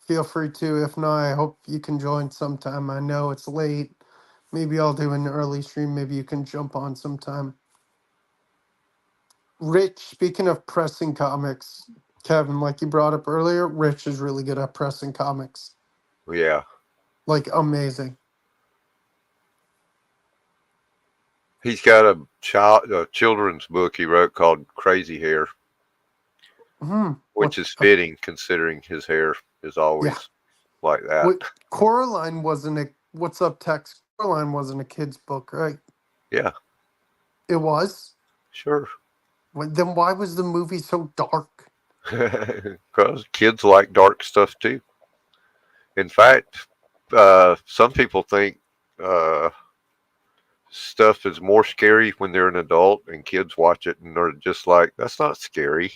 feel free to. If not, I hope you can join sometime. I know it's late. Maybe I'll do an early stream. Maybe you can jump on sometime. Rich, speaking of pressing comics, Kevin, like you brought up earlier, Rich is really good at pressing comics. Yeah. Like, amazing. He's got a children's book he wrote called Crazy Hair, which is fitting considering his hair is always like that. Coraline wasn't a What's Up Tex? Coraline wasn't a kid's book, right? Yeah. It was? Sure. Then why was the movie so dark? Because kids like dark stuff too. In fact, some people think stuff is more scary when they're an adult and kids watch it and they're just like, that's not scary.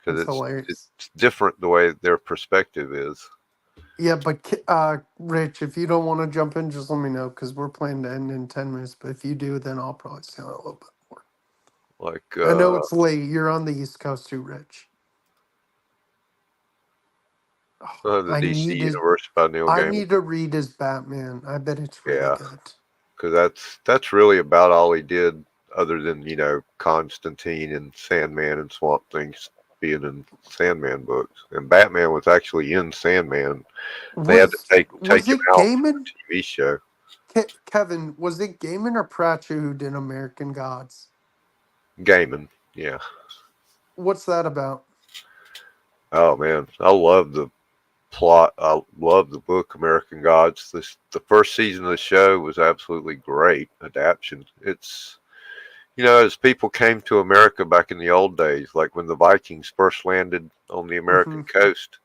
Because it's different the way their perspective is. Yeah, but Rich, if you don't want to jump in, just let me know because we're planning to end in 10 minutes. But if you do, then I'll probably stay on a little bit more. Like I know it's late. You're on the East Coast too, Rich. The DC Universe by Neil Gaiman. I need to read his Batman. I bet it's really good. Because that's really about all he did, other than Constantine and Sandman and Swamp Thing being in Sandman books. And Batman was actually in Sandman. They had to take him out for the TV show. Kevin, was it Gaiman or Pratchett who did American Gods? Gaiman, yeah. What's that about? Oh man, I love the plot. I love the book American Gods. The first season of the show was absolutely great adaptation. It's as people came to America back in the old days, like when the Vikings first landed on the American coast,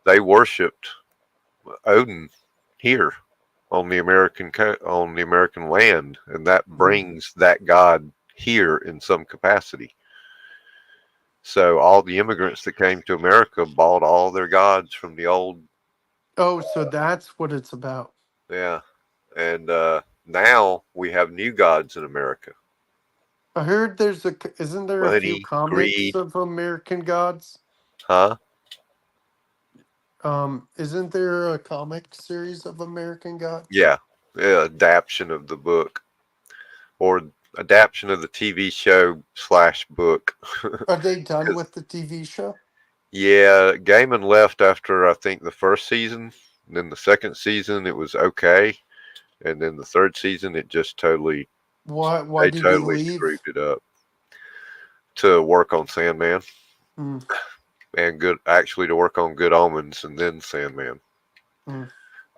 they worshipped Odin here on the American land, and that brings that god here in some capacity. So all the immigrants that came to America bought all their gods from the old. Oh, so that's what it's about. Yeah, and now we have new gods in America. I heard isn't there a few comics of American Gods? Huh? Isn't there a comic series of American Gods? Yeah, adaptation of the book, or adaptation of the TV show / book. Are they done with the TV show? Yeah, Gaiman left after I think the first season. And then the second season it was okay, and then the third season it just totally Why they did he totally leave? screwed it up to work on Sandman Hmm. and to work on Good Omens and then Sandman. Hmm.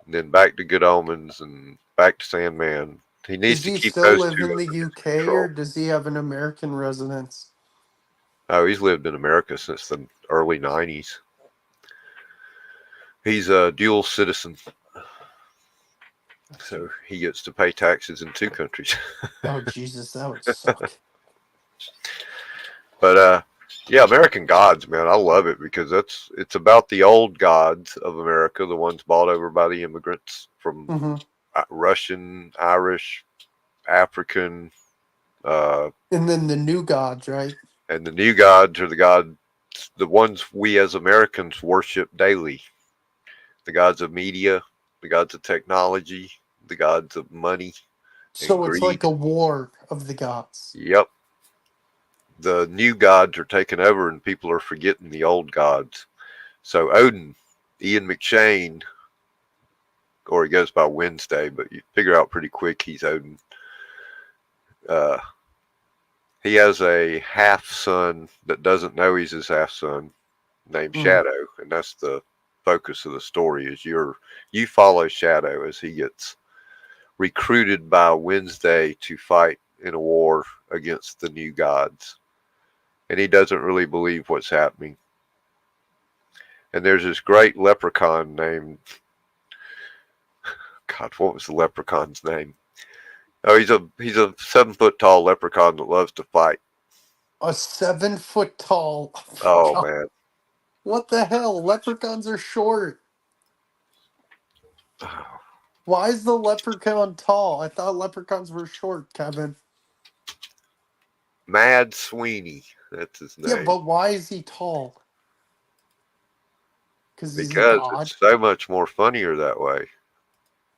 And then back to Good Omens and back to Sandman. He needs Does to he keep still those live two in under the his UK or control. does he have an American residence? Oh, he's lived in America since the early 90s. He's a dual citizen. So he gets to pay taxes in 2 countries. Oh Jesus, that would suck. But yeah, American Gods, man, I love it because it's about the old gods of America, the ones bought over by the immigrants from Hmm. Russian, Irish, African, uh, And then the new gods, right? and the new gods are the ones we as Americans worship daily. The gods of media, the gods of technology, the gods of money and So it's greed. like a war of the gods. Yep. The new gods are taking over and people are forgetting the old gods. So Odin, Ian McShane, or he goes by Wednesday, but you figure out pretty quick he's Odin. He has a half son that doesn't know he's his half son named Shadow, and that's the focus of the story. Is you follow Shadow as he gets recruited by Wednesday to fight in a war against the new gods, and he doesn't really believe what's happening. And there's this great leprechaun named God. What was the leprechaun's name? Oh, he's a 7 foot tall leprechaun that loves to fight. A 7 foot tall. Oh God. man. What the hell? Leprechauns are short. Oh. Why is the leprechaun tall? I thought leprechauns were short, Kevin. Mad Sweeney. That's his name. Yeah, but why is he tall? Because he's a Because god. it's so much more funnier that way.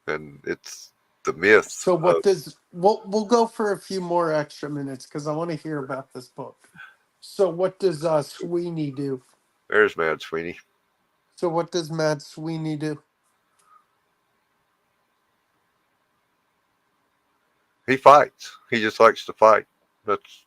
And it's the myth. So what does we'll go for a few more extra minutes because I want to hear about this book. So what does Sweeney do? There's Mad Sweeney. So what does Mad Sweeney do? He fights. He just likes to fight. That's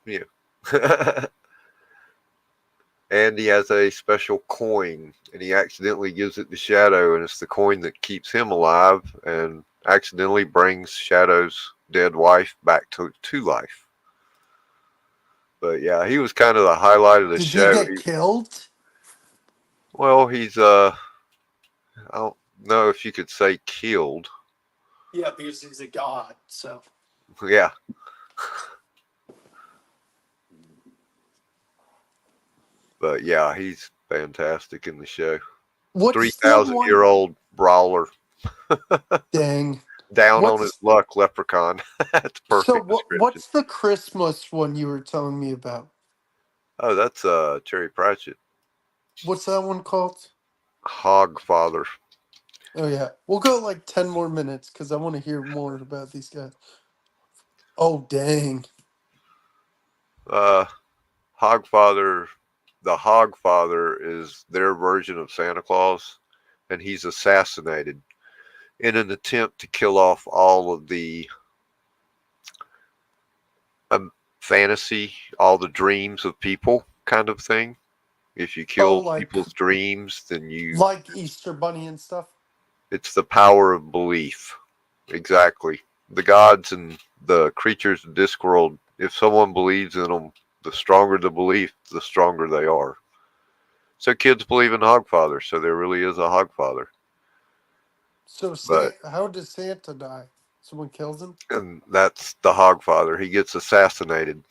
And he has a special coin, and he accidentally gives it to Shadow, and it's the coin that keeps him alive, and accidentally brings Shadow's dead wife back to life. But yeah, he was kind of the highlight of the Did show. he get killed? Well, he's I don't know if you could say killed. Yeah, because he's a god. So Yeah. But yeah, he's fantastic in the show. what's 3,000-year-old brawler. Dang. Down on his luck, leprechaun. That's perfect. So description. what's the Christmas one you were telling me about? Oh, that's Terry Pratchett. What's that one called? Hogfather. Oh yeah, we'll go like 10 more minutes because I want to hear more about these guys. Oh dang! Hogfather. The Hogfather is their version of Santa Claus, and he's assassinated in an attempt to kill off all of the fantasy, all the dreams of people, kind of thing. If you kill people's dreams, then you like Easter Bunny and stuff. It's the power of belief. Exactly. The gods and the creatures of Discworld, if someone believes in them, the stronger the belief, the stronger they are. So kids believe in Hogfather, so there really is a Hogfather. So how does Santa die? Someone kills him? And that's the Hogfather. He gets assassinated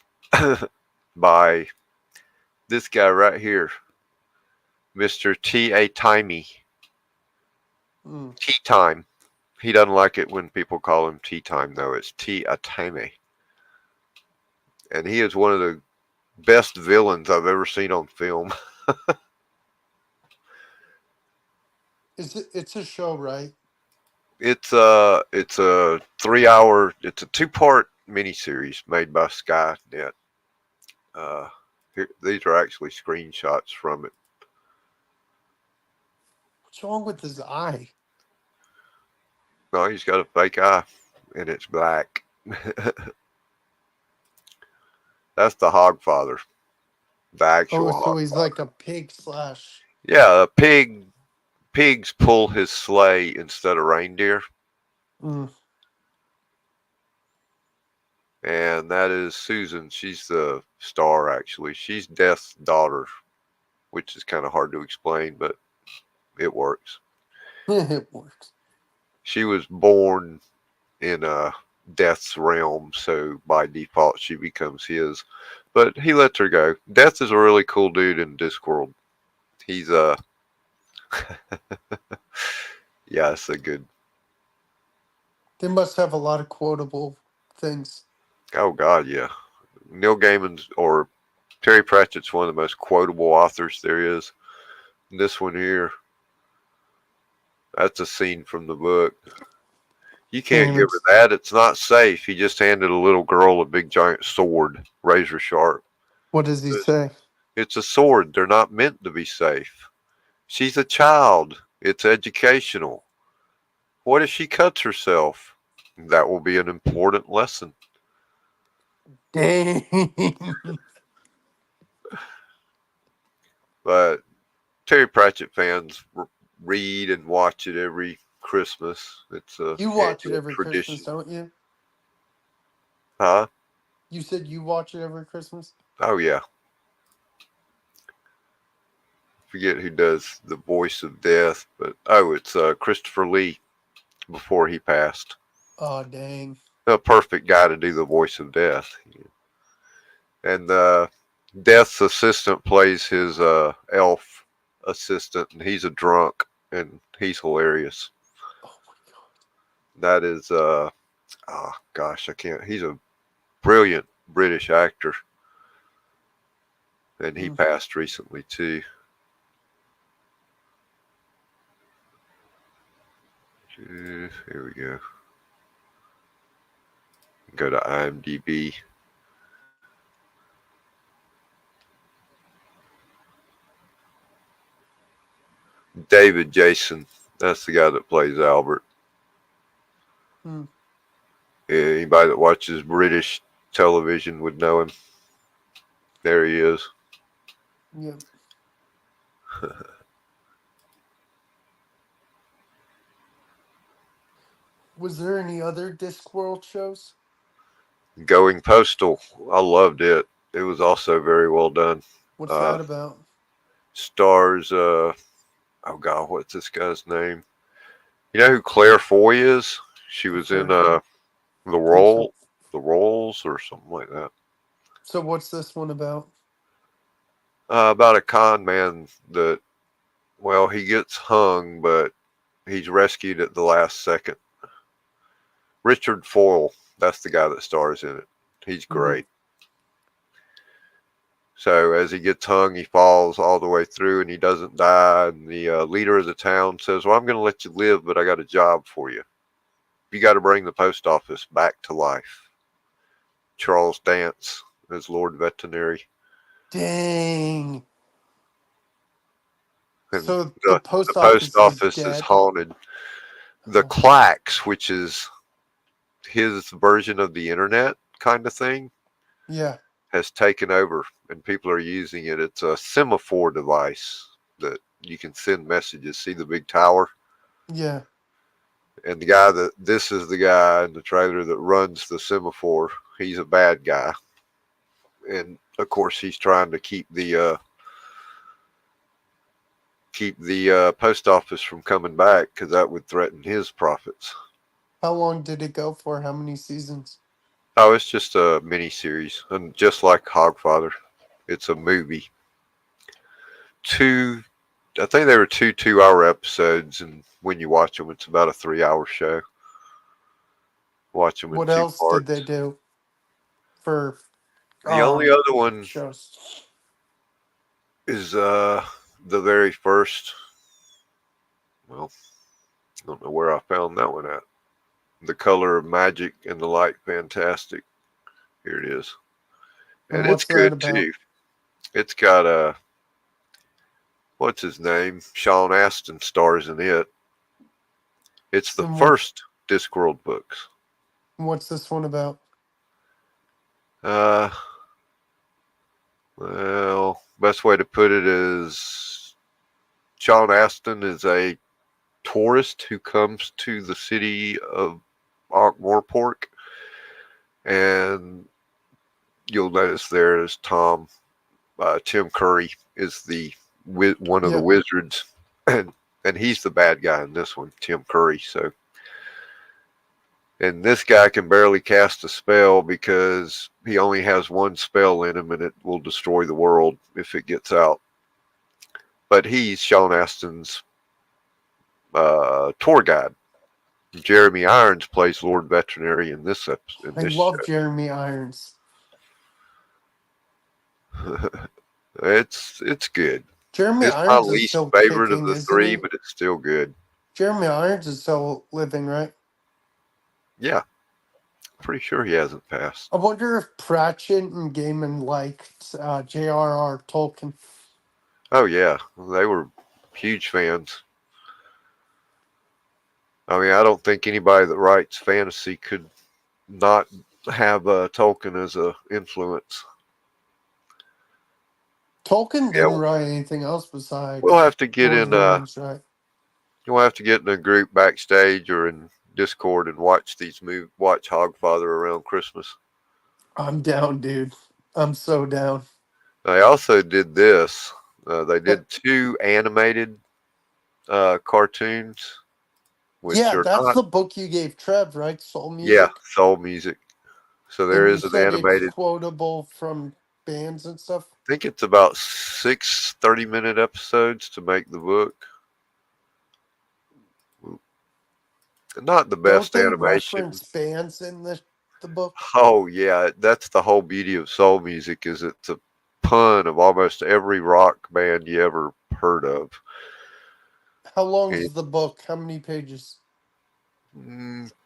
by this guy right here, Mr. T.A. Timey. Tea Time. He doesn't like it when people call him Tea Time, though. It's T.A. Timey. And he is one of the best villains I've ever seen on film. It's a show, right? It's a 3-hour. It's a 2-part miniseries made by Skynet. These are actually screenshots from it. What's wrong with his eye? No, he's got a fake eye, and it's black. That's the Hogfather, the actual Oh, so he's Hogfather. like a pig slash. Yeah, pigs pull his sleigh instead of reindeer. Mm. And that is Susan. She's the star, actually. She's Death's daughter, which is kind of hard to explain, but it works. It works. She was born in Death's realm, so by default she becomes his. But he lets her go. Death is a really cool dude in Discworld. He's yeah, it's a good. They must have a lot of quotable things. Oh God, yeah. Neil Gaiman's or Terry Pratchett's one of the most quotable authors there is. This one here, that's a scene from the book. You can't give her that. It's not safe. He just handed a little girl a big giant sword, razor sharp. What does he say? It's a sword. They're not meant to be safe. She's a child. It's educational. What if she cuts herself? That will be an important lesson. Dang. But Terry Pratchett fans read and watch it every Christmas. It's a You watch it annual every tradition. Christmas, don't you? Huh? You said you watch it every Christmas? Oh yeah. Forget who does the voice of Death, but it's Christopher Lee before he passed. Oh, dang. A perfect guy to do the voice of Death. And Death's assistant plays his elf assistant, and he's a drunk, and he's hilarious. Oh my God. That is I can't. He's a brilliant British actor, and he passed recently too. Here we go. Go to IMDb. David Jason, that's the guy that plays Albert. Anybody that watches British television would know him. There he is. Yep. Was there any other Discworld shows? Going Postal. I loved it. It was also very well done. What's that about? Stars, oh God, what's this guy's name? You know who Claire Foy is? She was in The Rolls or something like that. So what's this one about? About a con man that, well, he gets hung, but he's rescued at the last second. Richard Foyle, that's the guy that stars in it. He's great. So as he gets hung, he falls all the way through and he doesn't die. And the leader of the town says, well, I'm going to let you live, but I got a job for you. You got to bring the post office back to life. Charles Dance as Lord Veterinary. Dang. And So the post office is is haunted. The Clacks, which is his version of the internet kind of thing, has taken over and people are using it. It's a semaphore device that you can send messages. See the big tower? Yeah. And this is the guy in the trailer that runs the semaphore. He's a bad guy. And of course he's trying to keep the post office from coming back because that would threaten his profits. How long did it go for? How many seasons? Oh, it's just a mini series, and just like Hogfather, it's a movie. I think they were two 2-hour episodes, and when you watch them, it's about a 3-hour show. Watch them in 2 parts. What else did they do for the only other one shows? Is the very first. Well, I don't know where I found that one at. The Color of Magic and the Light Fantastic. Here it is. And And it's what's that good about? too. It's got what's his name? Sean Astin stars in it. It's the And first Discworld books. what's this one about? Well, best way to put it is Sean Astin is a tourist who comes to the city of Ankh-Morpork, and you'll notice there is Tim Curry is one of the Yep. wizards, and he's the bad guy in this one, Tim Curry. So, and this guy can barely cast a spell because he only has one spell in him, and it will destroy the world if it gets out. But he's Sean Astin's tour guide. Jeremy Irons plays Lord Veterinary in this episode. I love Jeremy Irons. It's good. Jeremy It's my Irons is least still favorite of kicking, the isn't three, he? but it's still good. Jeremy Irons is still living, right? Yeah, pretty sure he hasn't passed. I wonder if Pratchett and Gaiman liked J.R.R. Tolkien. Oh yeah, they were huge fans. I mean, I don't think anybody that writes fantasy could not have Tolkien as a influence. Tolkien Yeah, didn't write anything else besides we'll have to get Lord in. of the Rings, right? You'll have to get in a group backstage or in Discord and watch watch Hogfather around Christmas. I'm down, dude. I'm so down. They also did this. They did 2 animated cartoons, which Yeah, are that's not. the book you gave Trev, right? Soul Yeah, Music. soul music. So there And you is an said it's animated. quotable from bands and stuff. I think it's about 6 30-minute episodes to make the book. Not the Don't best they animation. reference bands in the book? Oh yeah, that's the whole beauty of soul music. Is it's a pun of almost every rock band you ever heard of. How long And, is the book? How many pages?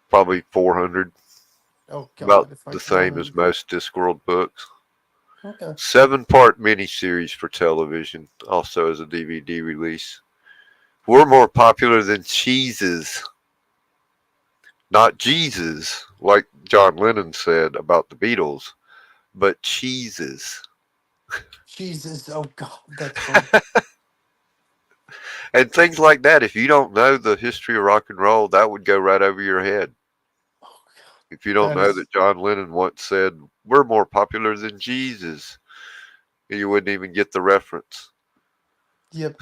probably 400. Oh About God, if I the same as counted. most Discworld books. Okay. 7-part miniseries for television, also as a DVD release. We're more popular than cheeses. Not Jesus, like John Lennon said about the Beatles, but cheeses. Jesus, oh God, that's funny. And things like that. If you don't know the history of rock and roll, that would go right over your head. Oh God, If you don't that know is. that John Lennon once said, "We're more popular than Jesus," you wouldn't even get the reference. Yep.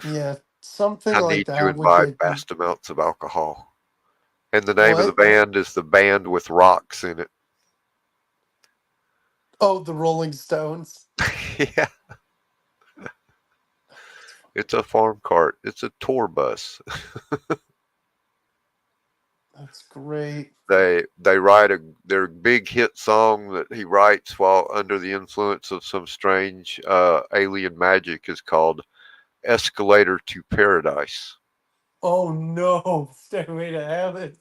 Yeah, something I like need to that would imbibe get. vast amounts of alcohol. And the name of the What? band is the Band with Rocks in it. Oh, the Rolling Stones. Yeah. It's a farm cart. It's a tour bus. That's great. They write their big hit song that he writes while under the influence of some strange alien magic is called Escalator to Paradise. Oh no, Stairway to Heaven.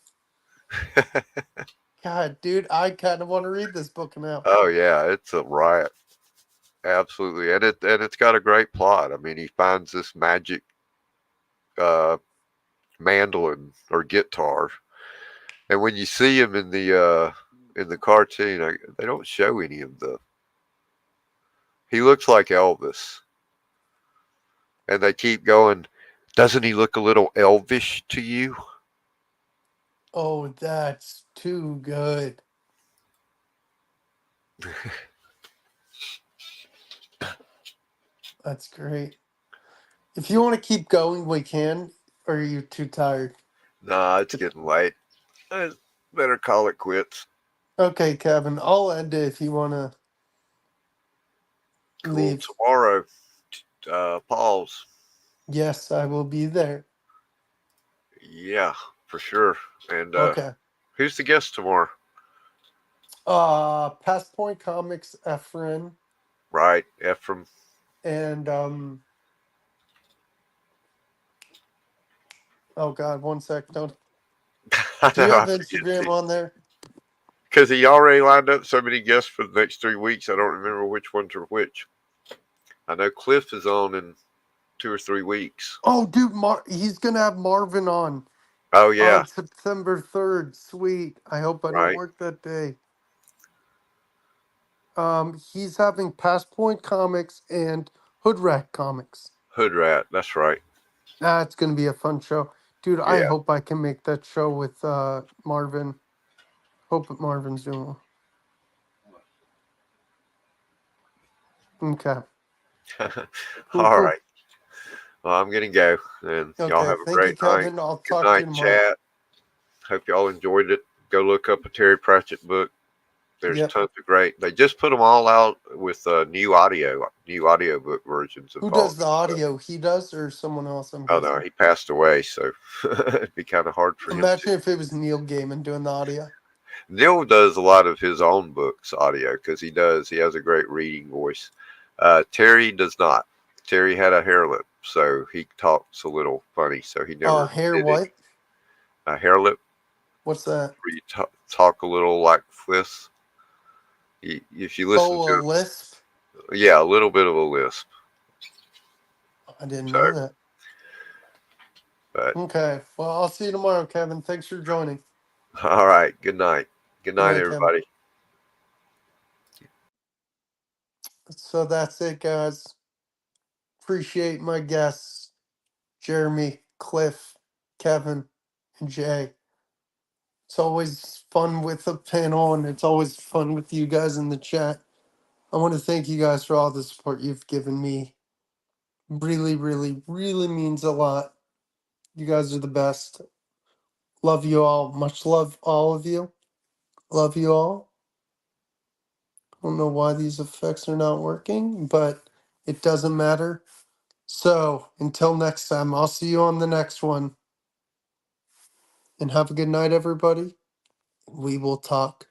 God, dude, I kind of want to read this book now. Oh yeah, it's a riot. Absolutely. And it's got a great plot. I mean, he finds this magic uh mandolin or guitar. And when you see him in the cartoon, they don't show any of the. He looks like Elvis, and they keep going. Doesn't he look a little elvish to you? Oh, that's too good. That's great. If you want to keep going, we can. Or are you too tired? Nah, it's getting late. I better call it quits. Okay, Kevin, I'll end it if you want to Cool. leave. Tomorrow, Paul's. Yes, I will be there. Yeah, for sure. And Okay. who's the guest tomorrow? Past Point Comics, Efren, Right, Ephraim. and oh God, 1 sec, don't. I Do you know. have Instagram on there? Because he already lined up so many guests for the next 3 weeks. I don't remember which ones are which. I know Cliff is on in 2 or 3 weeks. Oh, dude, he's gonna have Marvin on Oh yeah, September 3rd. Sweet. I hope I don't right. work that day. He's having Past Point Comics and Hood Rat Comics. Hood Rat. That's right. That's gonna be a fun show, dude. I Yeah. hope I can make that show with Marvin. Hope Marvin's doing well. Okay. Cool, All cool. right. Well, I'm gonna go, and y'all Okay, have a thank you, great night. Kevin. I'll Good talk to you night, tomorrow. chat. Hope y'all enjoyed it. Go look up a Terry Pratchett book. There's Yep. tons of great. They just put them all out with new audio book versions of Who all. does the audio? He does, or someone else? I'm Oh no, guessing. he passed away, so it'd be kind of hard for him to. Imagine if it was Neil Gaiman doing the audio. Neil does a lot of his own books audio because he does. He has a great reading voice. Terry does not. Terry had a hair lip, so he talks a little funny. So he Oh, never hair did what? a hair lip What's that? where you talk a little like this. If you listen Oh, a to, lisp. yeah, a little bit of a lisp. I didn't So, know that. but Okay. Well, I'll see you tomorrow, Kevin. Thanks for joining. all right. Good night. Good Good night, night, Kevin. everybody. So that's it, guys. Appreciate my guests, Jeremy, Cliff, Kevin, and Jay. It's always fun with the panel, and it's always fun with you guys in the chat. I want to thank you guys for all the support you've given me. Really, really, really means a lot. You guys are the best. Love you all. Much love, all of you. Love you all. I don't know why these effects are not working, but it doesn't matter. So until next time, I'll see you on the next one. And have a good night, everybody. We will talk